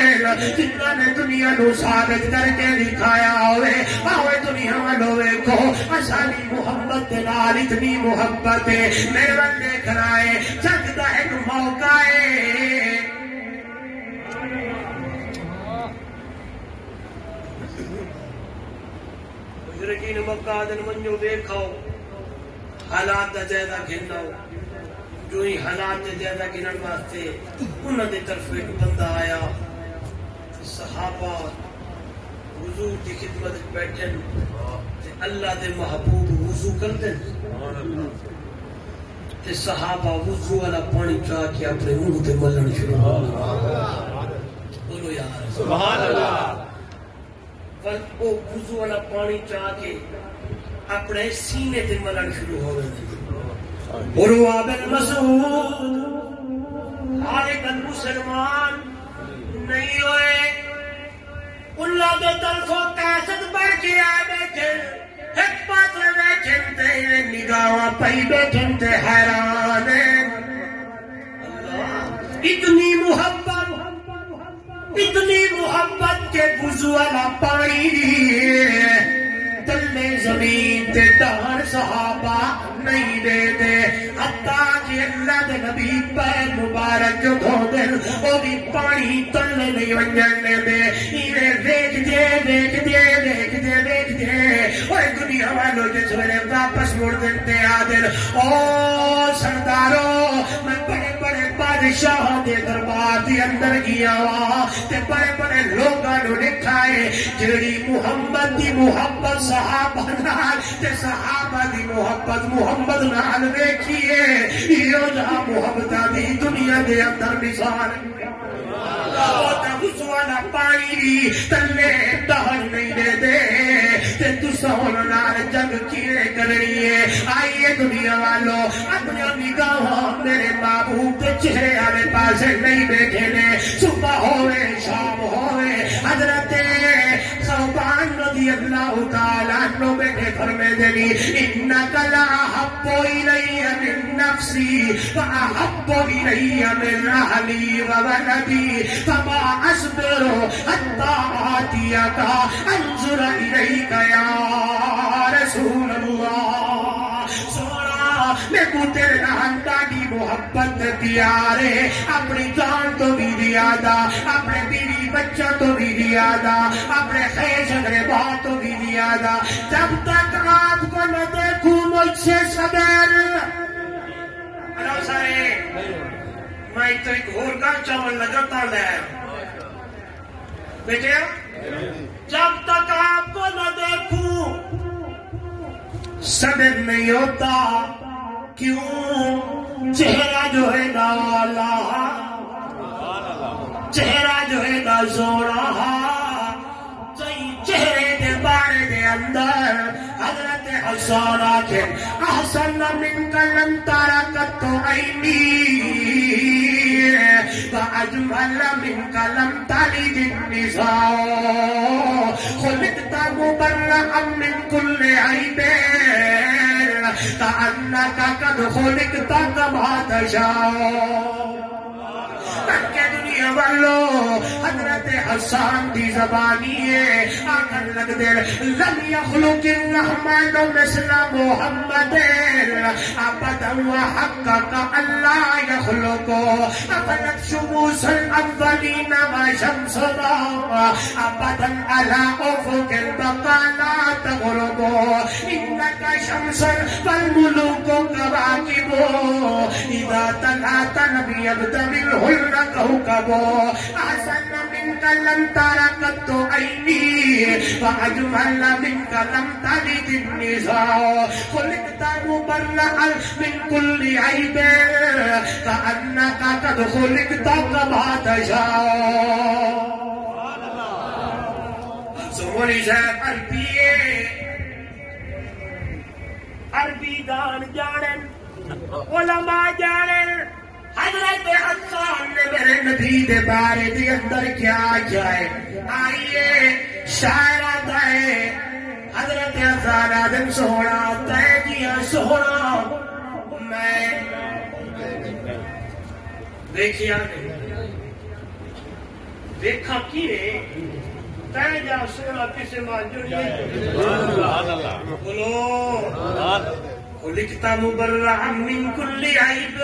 جنہاں نے دنیا نو ثابت کر کے دکھایا ہوئے آوے دنیا والو ویکھو اسانی محبت دے نال اتنی محبت ہے میرے ول دیکھ رہا ہے جنگ دا ایک موقع ہے مشرکین مکہ دن منجو دیکھو حالات دا جائدہ گھناؤ جو ہی حالات دا جائدہ گھنن واسطے انہوں نے طرف ایک بندہ آیا صحابہ حضور کی خدمت بیٹھن اللہ دے محبوب وضو کر دیں تے صحابہ وضو والا پانی چاہ کے اپنے منہ تے ملن شروع بولو یار سبحان اللہ وہ وضو والا پانی چاہ کے اپنے سینے تے ملن شروع ہو گئے عروہ بن مسعود خالق المسلمان نہیں ہوئے اللہ دے طرفوں قیصد بڑھ کے آئے بیٹھے ایک پاس بیٹھن تے نگاہ پئی بیٹھن تے حیران اتنی محبت کے وضو والا پانی تلے زمین تے ڈان صحابہ نہیں دے دے حتیٰ کہ اللہ دے نبی پیر مبارک جو دھو دے وہ بھی پانی تلے نہیں ونجنے دے انہیں دیکھ دے اوہ دنیا والوں جس ویلے واپس مڑ دے آدر او سردارو میں بڑے بڑے بادشاہ دے دربار دے اندر گیا وا تے بڑے بڑے لوگاں نو دکھائے جڑی محمد دی محبت صحابہ نال تے صحابہ دی محبت محمد نال ویکھیے ایو جہاں محبت دی دنیا دے اندر مثال والا پانی بھی تلے ٹہل نہیں دے دے تے تساں نال جنگ کیے کرنی ہے آئیے دنیا والو اپنی نگاہ میرے محبوب کے چہرے والے پاسے نہیں بیٹھے نے صبح ہوئے شام ہوئے حضرت ثوبان رضی اللہ تعالیٰ عنہ بیٹھے فرمے دینی انک لا احب الی من نفسی واحب الی من اہلی وولدی فما اصبر حتی آتیک انظر الیک یا رسول اللہ سونا میں کو تیرے نال تاڈی محبت پیارے اپنی جان تو بھی زیادہ اپنے بیوی بچہ تو بھی زیادہ اپنے خیر اقربا تو بھی زیادہ جب تک آپ کو نہ دیکھوں مجھ سے صبر اللہ سارے میں تو ایک اور گل چاول لگاتا لے بیٹے جب تک آپ کو نہ دیکھوں صبر نہیں ہوتا کیوں چہرہ جو ہے نا اللہ چہرہ جو ہے نا زورا چہرے دے بارے دے اندر حضرت حسان آکھے احسن من لم تر قط عینی واجمل من لم تلد النساء خلقت مبرئا من كل عیب كأنك قد خلقت كما تشاء کہ دنیا والو حضرت حسان دی زبانی ہے آخر لگ دیر لم يخلق الرحمن مثل محمد ابدا وحقق اللہ یخلق افلت شموس الاولین وشمسنا ابدا على افق البقاء لا تغرب انك شمس فالملوك كواكب اذا طلعت لم يبتغ الهل كوكبا أحسن منك لم تر قط عيني وأجمل منك لم تلد النساء خلقت مبرئا من كل عيب كأنك قد خلقت كما تشاء سمونی صاحب عربی دان جانن علماء جانن حضرت حسان نے میرے نبی دے بارے دے اندر کیا جائے آئیے شاعر آتا ہے حضرت حسان آدم سونا تے جیا سونا میں دیکھیا دیکھا کی ہے تے جا سونا کسے مانجوڑی بولو خلقت مبرئا من کل عیب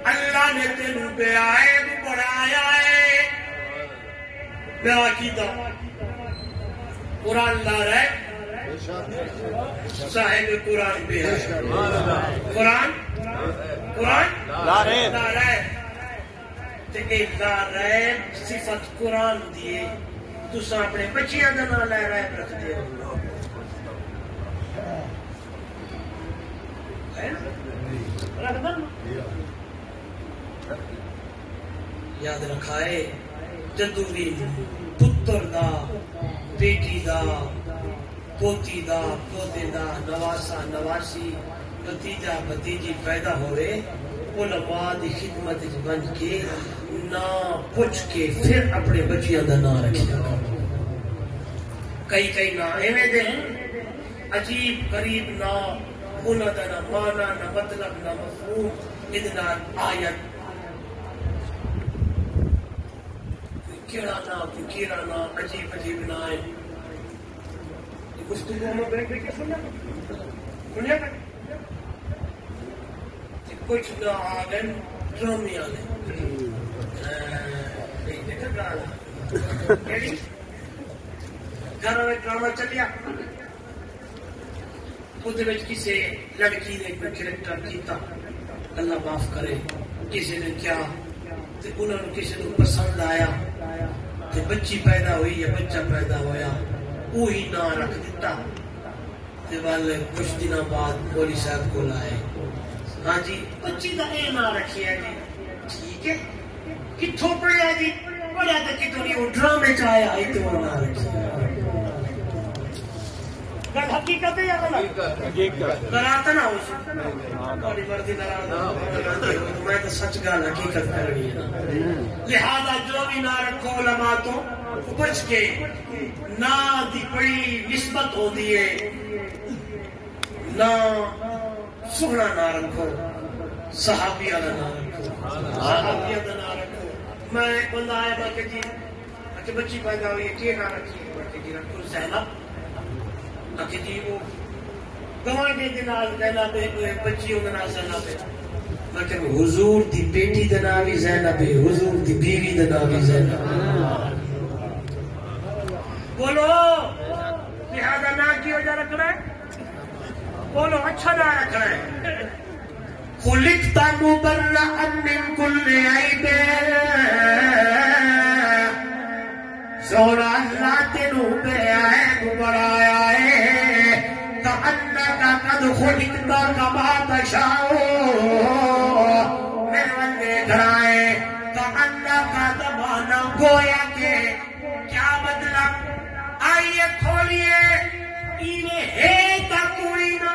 اللہ نے تینوں بے عیب بنایا ہے بے عقیدہ قرآن لا رہے صاحب قرآن بے ہے قرآن لا رہے تے لا رہے صفت قرآن دیے تساں اپنے بچیاں دا نام لے رہے رکھ دے رکھ دے یاد رکھائے جدو بھی پتر دا بیٹی دا پوتی دا پوتے دا نواسا نواسی بتیجا بتیجی پیدا ہوئے علماء دی خدمت بن کے نہ پوچھ کے پھر اپنے بچیاں دا نام رکھیا کئی نہ ایویں دے عجیب غریب نہ انہاں دا نہ معنی نہ مطلب نہ مفہوم ادنا آیت کیڑا نا عجیب نا ہے گفتگو میں بیٹھ کے سنیا کچھ نہ آگن ڈرامی آگن گھر میں ڈرامہ چلیا وہ کسی لڑکی نے کوئی کریکٹر کیتا اللہ معاف کرے کسی نے کیا تے انہوں نے کسی کو پسند آیا تے بچی پیدا ہوئی یا بچہ پیدا ہویا وہی نہ رکھ دیتا تے والے کچھ دنوں بعد مولوی صاحب کو لائے ہاں جی بچی کا اے نہ رکھیا جی ٹھیک ہے کتھوں پڑھیا جی پڑھیا تو کتوں نہیں وہ ڈرامے چ آیا اتنا نہ رکھیا گل حقیقت ہے یا غلط غلط نہ ہو تھوڑی مرضی ناراض میں تو سچ گل حقیقت کرنی ہے لہذا جو بھی نہ رکھو علماء تو بچ کے نہ دی بڑی نسبت ہوتی ہے نہ سونا نہ رکھو صحابیہ کا نہ رکھو صحابیہ کا نہ رکھو میں بندہ آیا میں کہ جی اچھا بچی پیدا ہوئی ہے کیا نہ رکھی میں کہ جی رکھو زینب اچھا جی وہ گوانڈے دے نال زینب بچی ہوں نال زینب میں کہ حضور دی بیٹی دے نال بھی زینب ہے حضور دی بیوی دے نال بھی زینب بولو لہذا نہ کی وجہ رکھنا ہے بولو اچھا نہ رکھنا ہے خلقت مبرأ من كل عیب سونا اللہ تینو بے عیب بڑھایا ہے کأنک قد خلقت کما تشاء میرے بندے گھرائے کأنک دمانا گویا کہ کیا بدلا آئیے کھولیے انہیں ہے تا کوئی نہ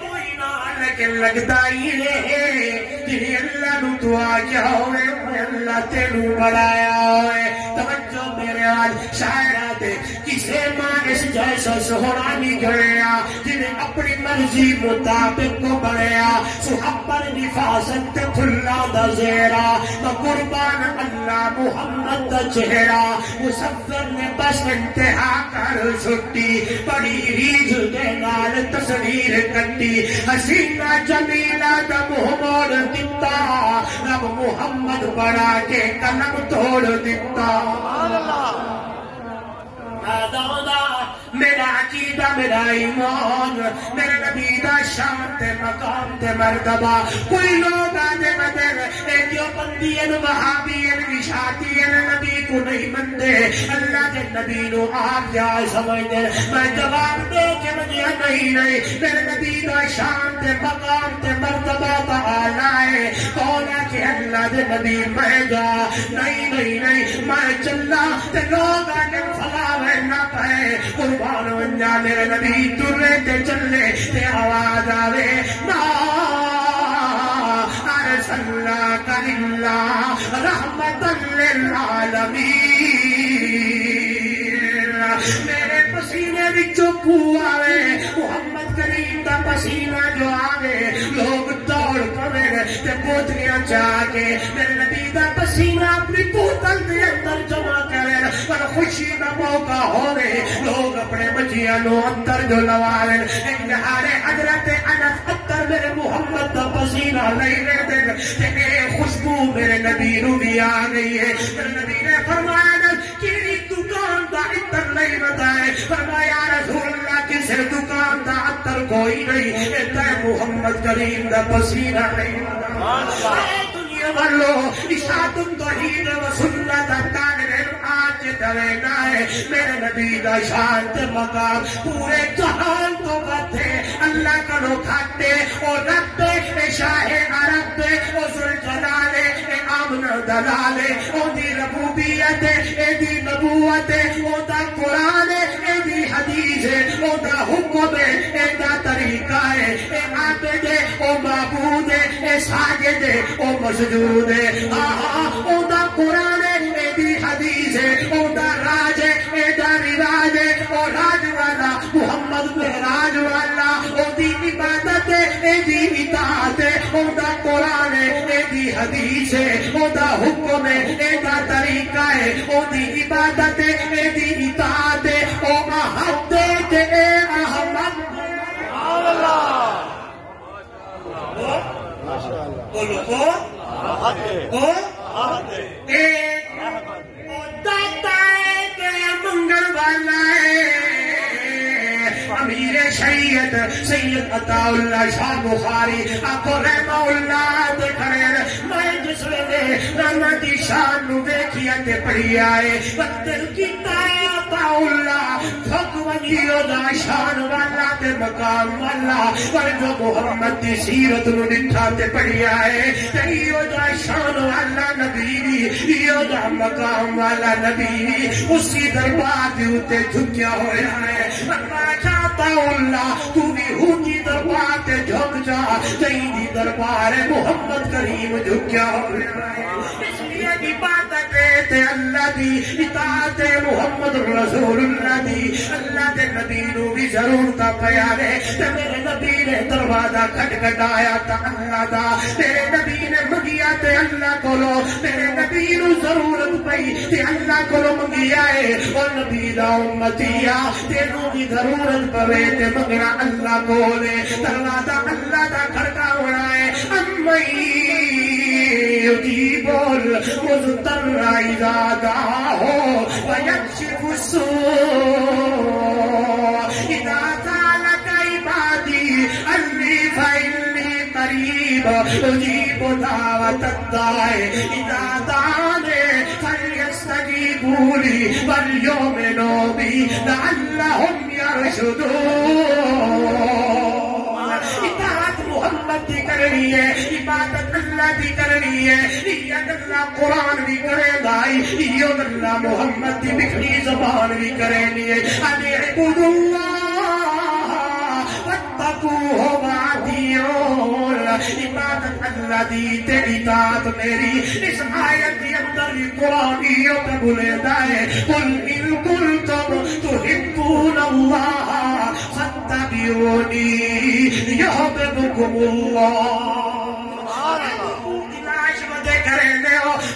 کوئی نہ لیکن لگتا ہی ہے کہ اللہ نو دعا کیا ہوئے اللہ تینو بڑھایا ہوئے توجہ میرے آج شاعرات کسے مانس جیسا سہرا نہیں گیا جنہیں اپنی مرضی مطابق کو بڑھیا سحبر نفاست کھلا دا زیرہ تو قربان اللہ محمد دا چہرہ مسفر نے بس انتہا کر چھٹی بڑی ریج دے نال تصویر کٹی حسینہ جمیلہ دا محمد دیتا رب محمد بڑھا کے قلم توڑ دیتا میرا عقیدہ میرا ایمان میرے نبی دا شان تے مقام تے مرتبہ کوئی لوگ آدھے مدر ایڈیو بندین وہابین وشاتین نبی کو نہیں مندے اللہ کے نبی نو آپ جائے سمجھ دے میں جواب دے کہ مجھے نہیں میرے نبی دا شان تے مقام تے مرتبہ تعالی ہے کونا کہ اللہ دے نبی میں جا نہیں میں چلا تے لوگ آدھے فلاوے نہ پائے قربان ونجا میرے نبی ترے تے چلے تے آواز آوے نا ارسلناک للہ رحمتا للعالمین میرے پسینے وچوں پو آوے محمد کریم دا پسینہ جو آوے لوگ دوڑ پڑے تے پوتریاں چاہ کے میرے نبی دا پسینہ اپنی بوتل دے اندر جمع کرے پر خوشی دا موقع ہوئے لوگ اپنے بچیاں نو اندر جو لوالے انتہارے حضرت انس اتر میرے محمد دا پسینہ لئی رہے دے تے اے خوشبو میرے نبی رو بھی آ گئی ہے میرے نبی نے فرمایا کہ دکان دا اتر نہیں بتائے فرمایا رسول اللہ کسی دکان دا اتر کوئی نہیں اے محمد کریم دا پسینہ نہیں بتائے دنیا والو اشاعت توحید و سنت طالب آج دوینا ہے میرے نبی دا شان تے مقام پورے جہان کو بتے اللہ کا لو کھاتے او رب اے شاہ عرب او ذوالجلال اے آمنہ دلال او دی ربوبیت اے دی نبوت او دا قرآن اے دی حدیث او دا حکم اے دا طریقہ اے عابد او معبود اے ساجد او مسجود او دا قرآن اے دی حدیث او دا راج اے دا رواج او راج والا محمد مہراج والا او دی عبادت اے دی اطاعت او دا قرآن اے دی حدیث او دا حکم اے دا طریقہ او دی عبادت اے دی اطاعت او احد اے احمد بولو او اے داتا ہے کہ منگل والا ہے شریعت سید عطا اللہ شاہ بخاری آکو رحمہ اللہ دے کھڑے میں جس ویلے نانا دی شان نو ویکھیا تے پڑھی آئے بدل کیتا ہے عطا اللہ تھک ونجیو دا شان والا تے مقام والا پر جو محمد دی سیرت نو ڈٹھا تے پڑھی آئے تے ایو دا شان والا نبی ایو دا مقام والا نبی اسی دربار دے اتے جھکیا ہویا ہے اللہ چاہتا اللہ تو بھی ہوتی دربار تے جھک جا تیری دربار محمد کریم جھکیا ہویا ہے اس لیے عبادت تے اللہ دی اطاعت محمد رسول اللہ دی اللہ دے نبی نو بھی ضرور تا پیارے تے میرے نبی نے دروازہ کھٹکھٹایا تا اللہ دا میرے نبی نے منگیا تے اللہ کولو میرے نبی نو ضرورت پئی تے اللہ کولو منگیا ہے اور نبی دا امتیا تینو بھی ضرورت پوے تے منگنا اللہ کولے دروازہ اللہ دا کھڑکا ہونا ہے امی یجیب المضطر اذا دعاه ويكشف السوء اذا سالك عبادي عني فاني قريب اجيب دعوة الداعي اذا دعاني فليستجيبوا لي وليؤمنوا بي لعلهم يرشدون اطاعت محمد دی کرنی ہے عبادت اللہ دی کرنی ہے یہ اللہ قرآن بھی کرے گا یہ اللہ محمد دی بکھری زبان بھی کرنی ہے اعبدوا اللہ واتقوہ وأطیعون عبادت اللہ دی تے اطاعت میری اس آیت دی اندر قرآن یہ بولے دائے قل ان کنتم تحبون اللہ فاتبعونی یحببکم اللہ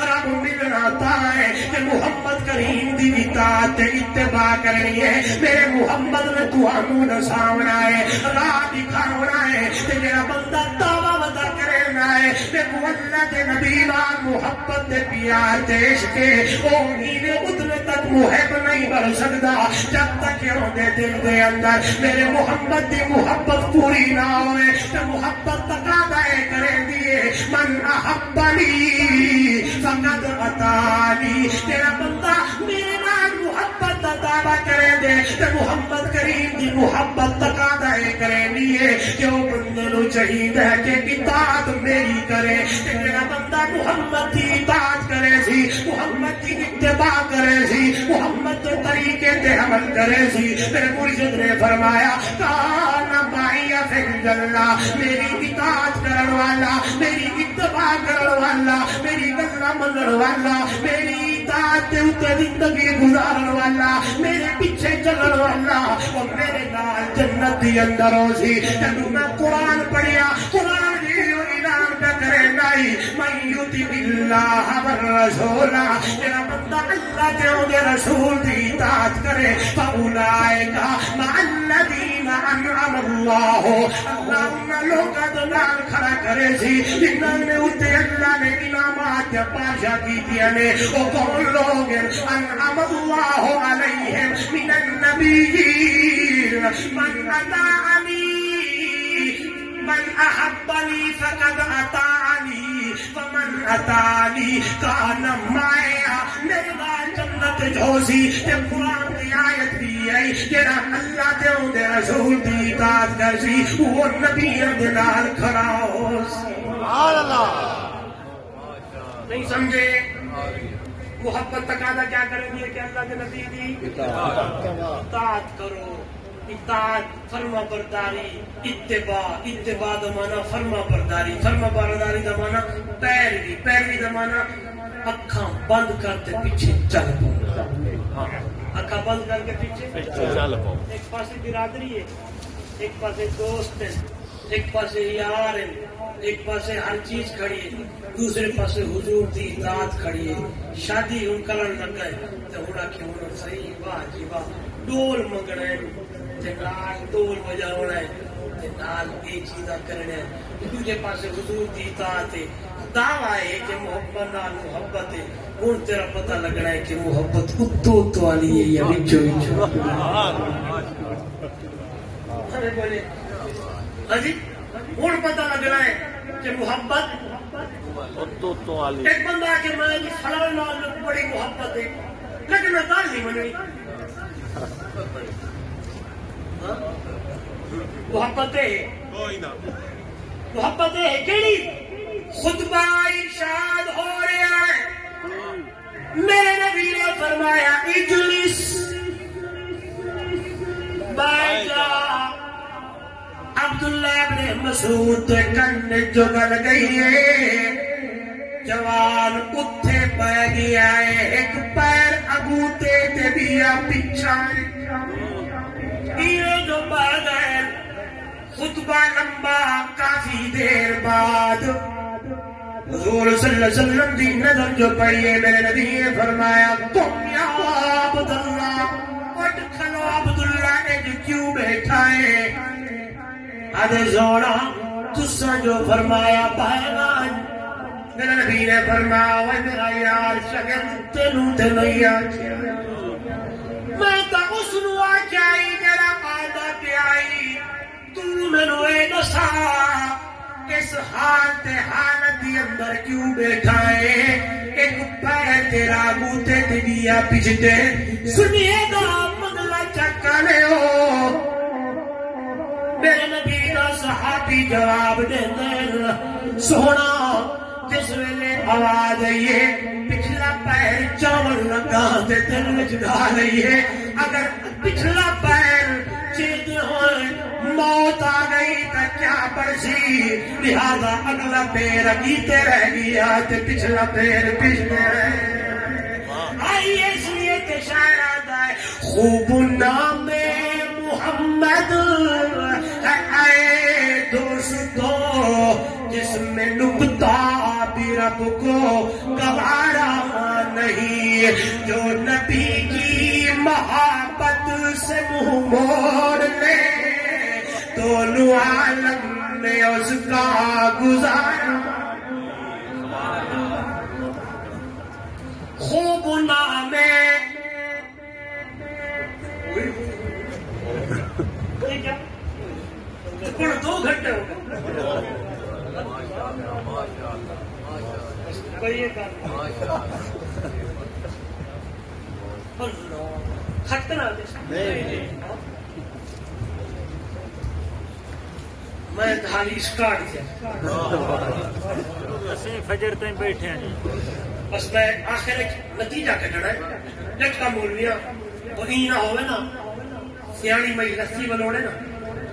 رب ملنا ہے کہ محمد کریم دی اطاعت اتباع کرنی ہے میرے محمد نے تانوں دساونا ہے راہ دکھاونا ہے تے میرا بندہ دعویٰ ودا کرنا ہے کہ اللہ دے نبی نال محبت دے پیار دے عشق او نینے اتنے تک محب نہیں بن سکدا جب تک دے دل دے اندر میرے محمد دی محبت پوری نہ ہوئے تے محبت تقاضا کرے دیے من احبنی فقد اطاعنی تیرا بندہ میرے نال محبت دا دعویٰ کرے دے تے محمد کریم دی محبت تقاضا کرے دیے کہ وہ بندے نو چاہیے کہ اطاعت میری کرے تے میرا بندہ محمد دی اطاعت کرے سی محمد دی اتباع کرے سی محمد کے طریقے تے عمل کرے سی میرے مرشد نے فرمایا کانا معی فی الجنہ میری اطاعت کرن والا میری اتباع کرن والا میری گلاں منن والا میری اطاعت تے اوتے زندگی گزارن والا میرے پیچھے چلن والا اور میرے نال جنت دی اندر ہو سی جدوں میں قرآن پڑھیا قرآن دی اعلان پہ کرے نہیں من یطع اللہ والرسول میرا بندہ اللہ کے دے رسول دی اطاعت کرے فاولئک مع الذین انعم اللہ ان لوگاں دے نال کھڑا کرے سی جنہاں نے اوتے اللہ نے انعامات پاشا کیتیاں نے او کون لوگ انعم اللہ علیہم من النبیین من اطاعنی من احبنی فقد اطاعنی ومن اطاعنی کان معی میرے نال جنت جوسی تے قرآن کی آیت بھی آئی جڑا اللہ تے دے رسول دی اطاعت کرسی وہ نبی دے نال کھڑا ہو سبحان اللہ نہیں سمجھے محبت تقاضا کیا کریں گے کہ اللہ کے نبی دی اطاعت کرو اطاعت فرما برداری اتباع دا مانا فرما برداری دا مانا پیروی دا مانا اکھاں بند کرتے پیچھے چل پاؤ اکھاں بند کر کے پیچھے چل پاؤ ایک پاسے برادری ہے ایک پاسے دوست ہے ایک پاسے یار ہے ایک پاسے ہر چیز کھڑی ہے دوسرے پاسے حضور دی اطاعت کھڑی ہے شادی ہوں کرن لگا ہے تو ہوں کہ ہوں صحیح واہ جی واہ ڈول منگنا ہے نال ڈول بجاونا ہے نال یہ چیزاں کرنا ہے دوسرے پاسے حضور دی اطاعت ہے دعویٰ ہے کہ محبت نال محبت ہے ہوں تیرا پتہ لگنا ہے کہ محبت اتو والی ہے یا وچو جی ہوں پتہ لگ رہا ہے کہ محبت ایک بندہ کہ میں فلاں نال بڑی محبت ہے لیکن میں گل نہیں مننی محبت ہے کیڑی خطبہ ارشاد ہو رہا ہے میرے نبی نے فرمایا اجلس بیٹھ جا عبداللہ ابن مسعود کن جو گل گئی ہے جوان اتھے پہ گیا ہے ایک پیر اگوتے تے بیا پچھائے یہ جو پہ گئے خطبہ لمبا کافی دیر بعد حضور صلی اللہ علیہ وسلم دی نظر جو پڑی ہے میرے نبی نے فرمایا تم یا عبداللہ اٹھ کھلو عبداللہ نے جو کیوں بیٹھا ہے آدھے زورا تسا جو فرمایا بہنان میرے نبی نے فرمایا وے میرا یار شگرد تینوں تے نہیں آچیا میں تا اس نو آچائی میرا قائدہ پیائی تو میں نو اے نسا اس حالت حالت اندر کیوں بیٹھا ہے ایک پیر تیرا بوتے دیا پچھتے سنیے گا مدلہ چکانے ہو میرے نبی کا صحابی جواب دے دے سونا جس ویلے آواز آئیے پچھلا پیر چاول لگا تے دل میں چڑھا لئیے اگر پچھلا پیر چیتے ہوئے موت آ گئی تو کیا پرسی لہذا اگلا پیر اگیتے رہ گیا تے پچھلا پیر پچھلے رہ آئیے اس لیے کہ شاعر آتا ہے خوب نام محمد اے دوستو جس میں نکتہ بھی رب کو گوارا نہیں جو نبی کی محبت سے منہ موڑ لے دونوں عالم میں اس کا گزارا خوب نام پڑھ 2 گھنٹے ہو گئے خطنا میں دھالی سٹارٹ کیا فجر تین بیٹھے ہیں بس میں آخر نتیجہ کٹنا ہے جٹ کا مولویا وہ ای نہ ہوئے نا سیانی میں لسی بلوڑے نا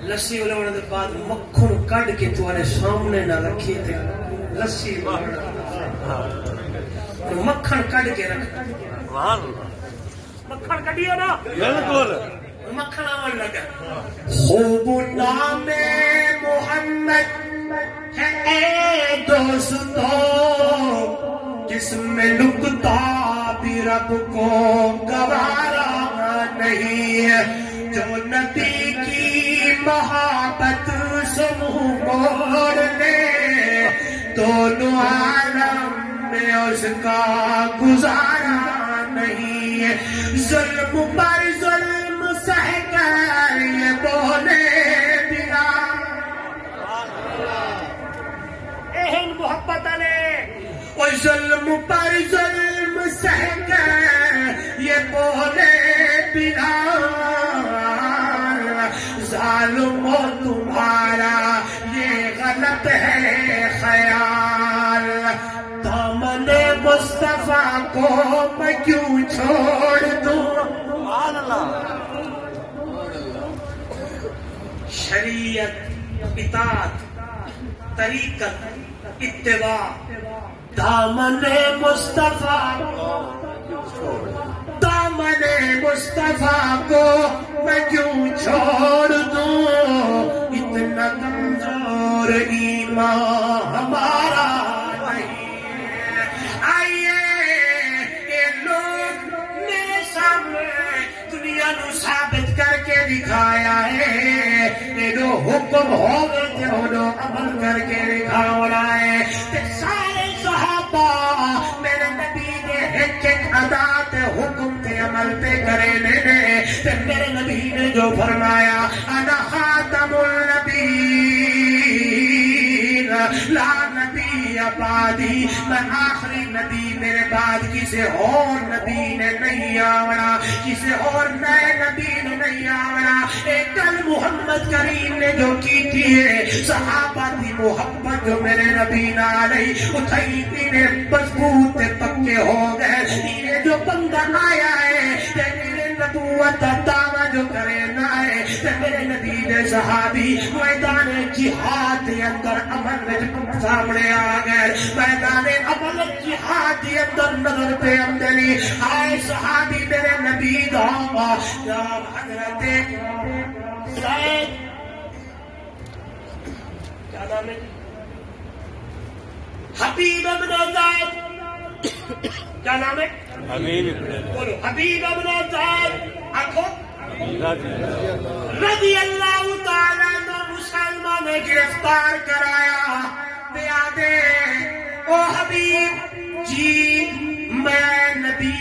لسی بلوڑے دے بعد مکھن کڈ کے تمہارے سامنے نہ رکھی تھے لسی مکھن کڈ کے رکھ مکھن کڈیا نا بالکل مکھن آن لگا خوب نام محمد ہے اے دوستو جس میں نکتہ بھی رب کو گوارا نہیں ہے جو نبی کی محبت سے منہ موڑ لے دونوں عالم میں اس کا گزارا نہیں ہے ظلم پر ظلم سہ کر یہ بولے بلا اہم محبت نے ظلم پر ظلم سہ کر یہ بولے بلا ظالمو تمہارا یہ غلط ہے خیال دامن مصطفیٰ کو میں کیوں چھوڑ دوں شریعت اطاعت طریقت اتباع دامن مصطفیٰ دامن مصطفیٰ کو میں کیوں چھوڑ دوں اتنا کمزور ایمان ہمارا نہیں آئیے یہ لوگ میرے سامنے دنیا نو ثابت کر کے دکھایا ہے جو حکم ہو گئے تھے انہوں عمل کر کے دکھاونا ہے سارے صحابہ میرے نبی نے ایک ادا تے حکم تے عمل تے کرے نے میرے نبی نے جو فرمایا انا خاتم لا نبی بعدی، میں آخری نبی، میرے بعد کسی اور نبی نے نہیں آونا، کسی اور نئے نبی نے نہیں آونا۔ ایک گل محمد کریم نے جو کی تھی ہے، صحابہ دی محبت جو میرے نبی نالی اتھائی نے مضبوط پکے ہو گئے۔ یہ جو بندہ آیا ہے میرے نبوت دعویٰ جو کرے نہ ہے، میرے نبی نے صحابی میدان جہاد کے اندر عمل میں سامنے آ گئے، میدان عمل جہاد کے اندر نظر پہ اندری آئے صحابی میرے نبی دعویٰ جب حضرت زید، کیا نام ہے؟ حبیب ابن زید، کیا نام ہے؟ بولو حبیب ابن زید آنکھو رضی اللہ تعالیٰ عنہ مسلمان نے گرفتار کرایا۔ بیادے او حبیب جی میں نبی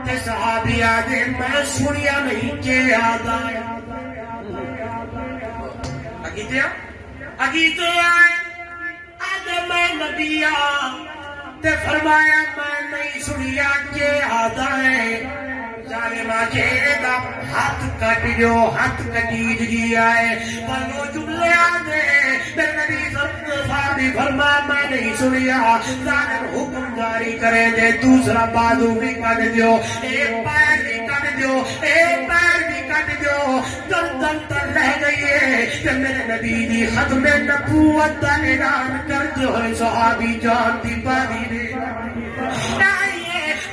تے صحابی آدھے میں سنیا نہیں کہ یاد آیا، اگیتے آئے آدھے میں نبی تے فرمایا میں نہیں سنیا کہ یاد آئے، ظالمہ جیرے دا ہاتھ کٹ جو ہاتھ کٹیج گیا ہے، پر وہ جملے آدھے میرے نبی صحابی فرما میں نہیں سنیا، ظالم حکم جاری کرے دے دوسرا بازو بھی کٹ دیو، ایک پیر بھی کٹ دیو، ایک پیر بھی کٹ دیو، دل تر رہ گئی ہے کہ میرے نبی دی ختم نبوت دا اعلان کر دیو ہے صحابی جان دی باری نے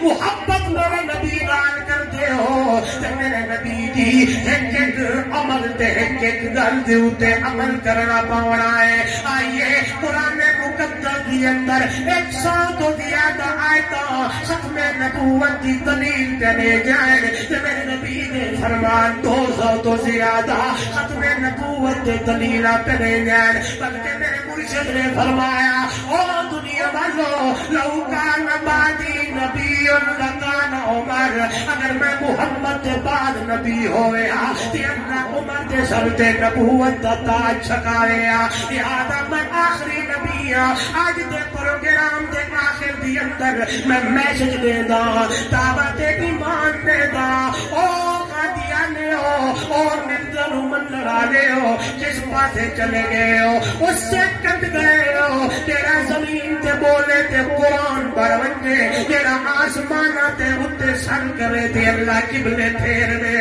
محبت میرے نبی نال کرتے ہو، میرے نبی دی ایک ایک عمل تے ایک ایک گل دے اوتے عمل کرنا پاونا ہے۔ آئیے قرآن مقدس کے اندر 100 تو زیادہ آیتاں ختم نبوت کی دلیل کرنے جائیں، میرے نبی نے فرمان 200 تو زیادہ ختم نبوت کی دلیل کرنے جائیں، بلکہ میرے مرشد نے فرمایا او دنیا والو لو کان بعدی نبی لکان عمر، اگر میں محمد کے بعد نبی ہویا تے اللہ عمر کے سر تے نبوت دا تاج چھکایا، لہذا میں آخری نبی ہاں۔ آج دے پروگرام دے آخر دی اندر میں میسج دے دا، دعوت ایمان دے دا، او قادیانے ہو اور مرزا من لڑانے ہو، جس پاسے چلے گئے ہو اس سے کٹ گئے ہو، تیرا زمین تے بولے تے قرآن پر ونجے، تیرا آسمانہ تے اتے سر کرے تے اللہ قبلے پھیر دے۔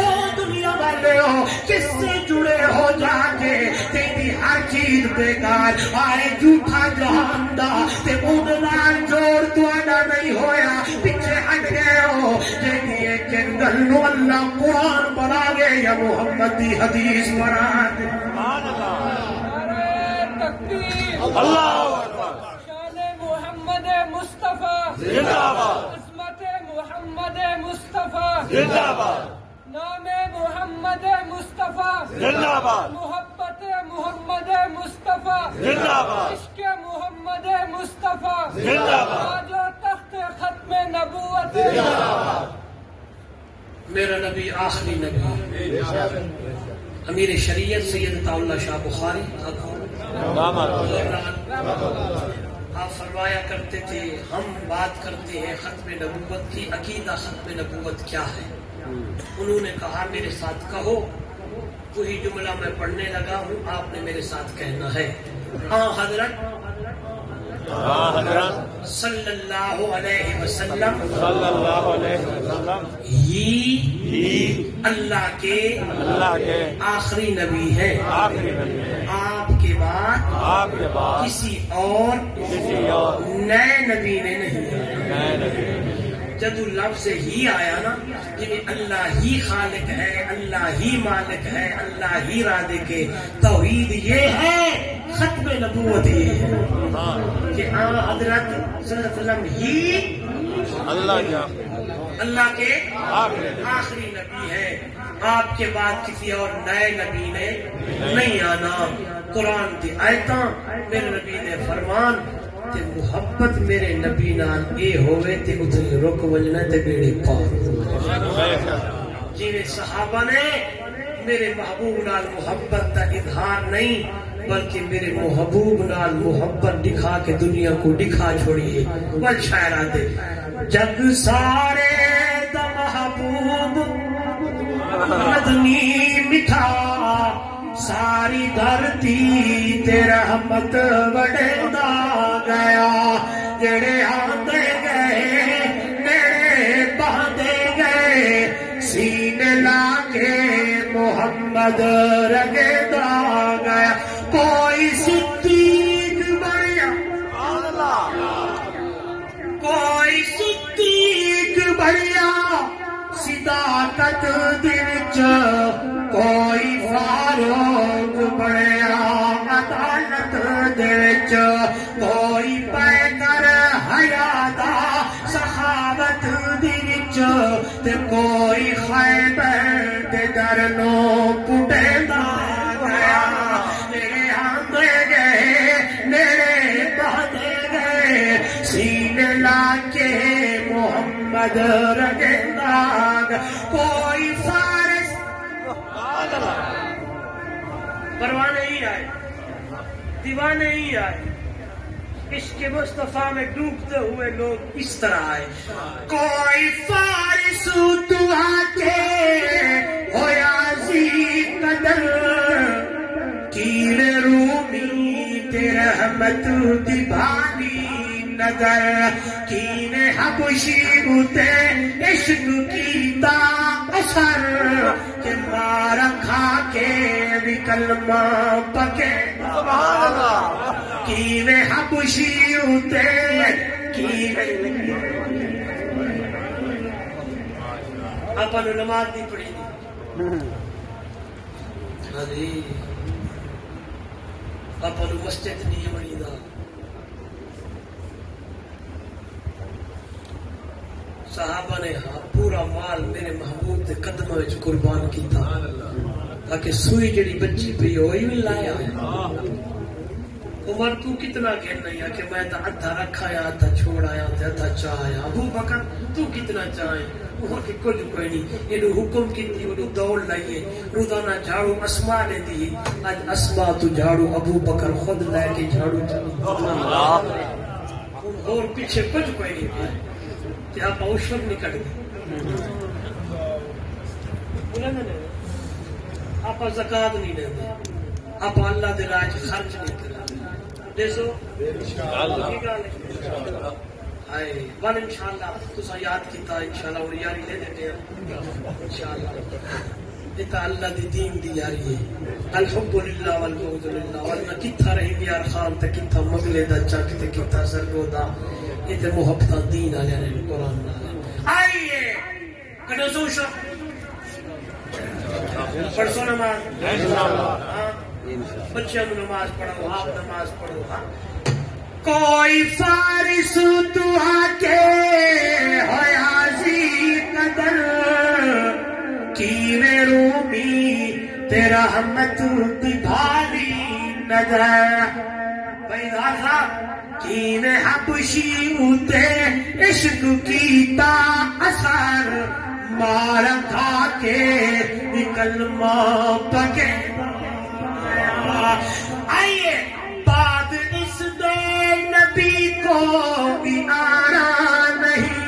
او دنیا والے ہو کس سے جڑے ہو جا کے تیری ہر چیز بیکار، آئے جھوٹا جہان دا تے اونال جوڑ تواڈا نہیں ہویا، پیچھے ہٹ گئے ہو، جیدی ایک ایک گل نو اللہ قرآن بنا گے یا محمد دی حدیث بنا دے۔ اللہ اکبر، شان محمد مصطفیٰ زندہ باد، عظمت محمد مصطفیٰ زندہ باد، نام محمد مصطفیٰ زندہ باد، محبت محمد مصطفیٰ زندہ باد، عشق محمد مصطفیٰ زندہ باد، تاج و تخت ختم نبوت میرا نبی آخری نبی امیر شریعت سید عطا اللہ شاہ بخاری آپ فرمایا کرتے تھے ہم بات کرتے ہیں ختم نبوت کی، عقیدہ ختم نبوت کیا ہے؟ انہوں نے کہا میرے ساتھ کہو، وہی جملہ میں پڑھنے لگا ہوں، آپ نے میرے ساتھ کہنا ہے ہاں حضرت صلی اللہ علیہ وسلم صلی اللہ علیہ وسلم ہی اللہ کے آخری نبی ہے، آخری نبی ہے، آپ کے بعد کسی اور نئے نبی نے نہیں۔ جدو لفظ ہی آیا نا جنہیں اللہ ہی خالق ہے، اللہ ہی مالک ہے، اللہ ہی رازق ہے، توحید یہ ہے، ختم نبوت یہ ہے کہ حضرت صلی اللہ علیہ وسلم ہی اللہ کے آخری نبی ہے، آپ کے بعد کسی اور نئے نبی نے نہیں آنا۔ قرآن کی آیتاں میرے نبی نے فرمان تے محبت میرے نبی نال اے ہوئے تے اتنے رک وجنا تے بیڑے پار جی صحابہ نے میرے محبوب نال محبت کا اظہار نہیں، بلکہ میرے محبوب نال محبت دکھا کے دنیا کو دکھا چھوڑیے. بل شاعرات دے جگ سارے دا محبوب مدنی مٹھا ساری دھرتی تے رحمت وڑدا گیا. جڑے آندے گئے میرے بہدے گئے سینے لا کے محمد رگدا گیا. کوئی صدیق بڑھیا کوئی صدیق بڑھیا صداقت وچ کوئی فاروق بڑھیا عدالت وچ کوئی پیکر حیا دا سخاوت وچ تے کوئی خیبر دے در نو پٹیندا گیا. میرے آندے گئے میرے بہدے گئے سینے لا کے محمد رگدا گیا. کوئی فارس پروانے ہی آئے دیوانے ہی آئے عشق مصطفیٰ میں ڈوبتے ہوئے لوگ اس طرح آئے. کوئی فارس دعا کے ہویا زی قدر کیڑے رومی تے رحمت دی بھالی نظر کینے حبشی ہوتے عشق کیتا اثر کہ مارا کھا کے بھی کلمہ پکے. سبحان اللہ. کینے حبشی ہوتے اپن نماز نہیں پڑھی دی اپن مسجد نہیں بنی دا. صحابہ نے پورا مال میرے محبوب کے قدموں وچ قربان کیتا تاکہ سوئی جڑی بچی پئی ہوئی بھی لایا. عمر تو کتنا کہنا ہے کہ میں تا ادھا رکھا یا ادھا چھوڑ آیا ادھا چاہیا. ابو بکر تو کتنا چاہے وہ کہ کچھ کوئی نہیں. یہ حکم کیتی وہ دوڑ لائیے روزانہ جھاڑو اسما لے دی. اج اسما تو جھاڑو ابو بکر خود لے کے جھاڑو چلی اور پیچھے کچھ کوئی نہیں پیا کہ آپ اوشر نہیں کٹ گئے. آپ زکات نہیں دیں آپ اللہ دے راہ خرچ نہیں کریں. دیسو آئے بل انشاءاللہ تسا یاد کیتا انشاءاللہ اور یاری لے دیتے ہیں انشاءاللہ. یہ تا اللہ دی دین دی یاری ہے. الحب للہ والبغض للہ. ورنہ کتھا رہی یار خان تے کتھا مغلے دا چک تے کتھا سرگو دا. یہ تے محبتہ دین آلے نے قرآن آلے. آئیے کڑو سوشا پڑھو نماز بچیاں نو نماز پڑھو آپ نماز پڑھو. کوئی فارس دعا کے ہویا زی قدر کیوے رومی تے رحمت دی بھالی نظر. بھائی صاحب کیوے حبشی ہوتے عشق کیتا اثر مار کھا کے کلمہ پکے. آئیے بعد اس دے نبی کو بھی آرا نہیں.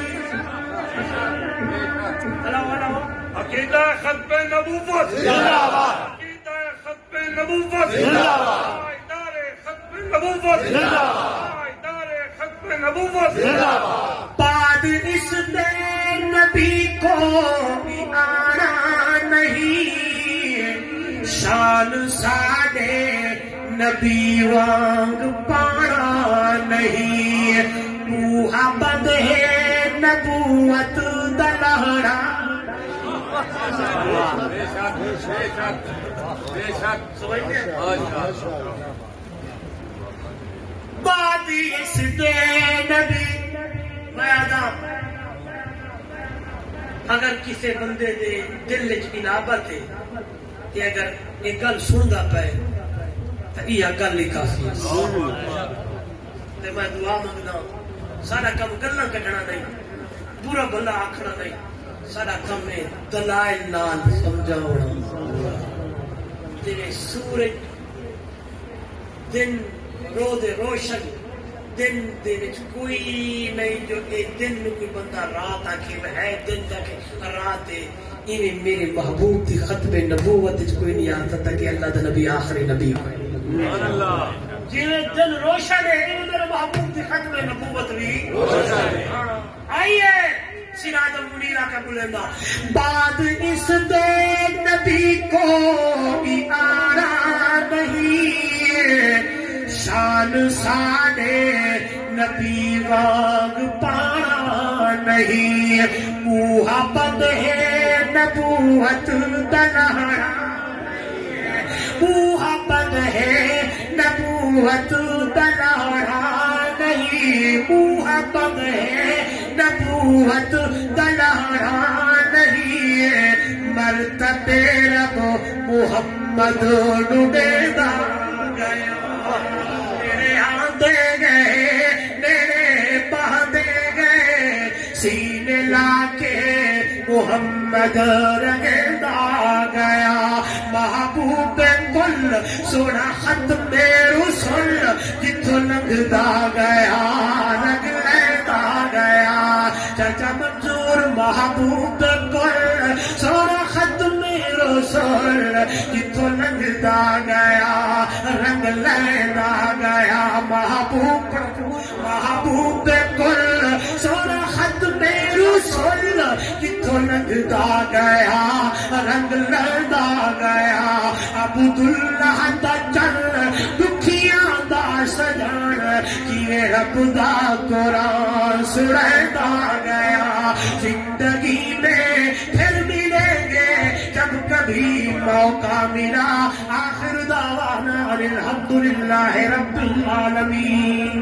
عقیدہ ختم نبوت زندہ باد. عقیدہ ختم نبوت زندہ باد. ادارے ختم نبوت زندہ باد. ادارے ختم نبوت زندہ باد. بعد اس دے نبی کو بھی آرا نہیں. شان ساڑے نبی وانگ پانا نہیں. بوہا بند ہے نبوت دلہڑا. بعد اس دے نبی میں آدم اگر کسی بندے دے دل وچ انابت ہے کہ اگر یہ گل سندا پے تو یہ گل ہی کافی ہے. میں دعا منگنا سارا کم گلاں کڈنا نہیں برا بھلا آکھنا نہیں. سارا کم ہے دلائل نال سمجھاونا. جویں سورج دن روز روشن دن دے وچ کوئی نہیں جو اے دن نو کوئی بندہ رات آکھے ہے دن آکھے رات ہے ایویں میرے محبوب دی ختم نبوت وچ کوئی نہیں آتا کہ اللہ دا نبی آخری نبی ہوئے سبحان اللہ جی دن روشن ہے میرے محبوب دی ختم نبوت بھی روشن ہے آئیے سراج المنیرہ کا بلندہ بعد اس دے نبی کو بھی آرا نہیں شان سانے نبی واگ پانا نہیں موہا بند ہے نبوت دلہرا موہا بند ہے نبوت دلہرا نہیں موہا بند ہے نبوت دلہرا نہیں مرتبے رب محمد نبیدہ گیا میرے آندے گئے میرے بہدے گئے سینے لا کے محمد رنگدا گیا محبوب کل سونا ختم رسول جتھوں لنگدا گیا رنگ لیدا گیا چاچا منظور محبوب کل سونا ختم رسول جتھوں لنگدا گیا رنگ لیدا گیا محبوب کل سونا ختم رسول جتھوں لنگدا گیا رنگ لیدا گیا عبداللہ دا چل دکھیاں دا سجان کیویں رب دا قرآن سناتا گیا زندگی میں پھر ملیں گے جب کبھی موقع ملا آخر دعوانا الحمدللہ رب العالمین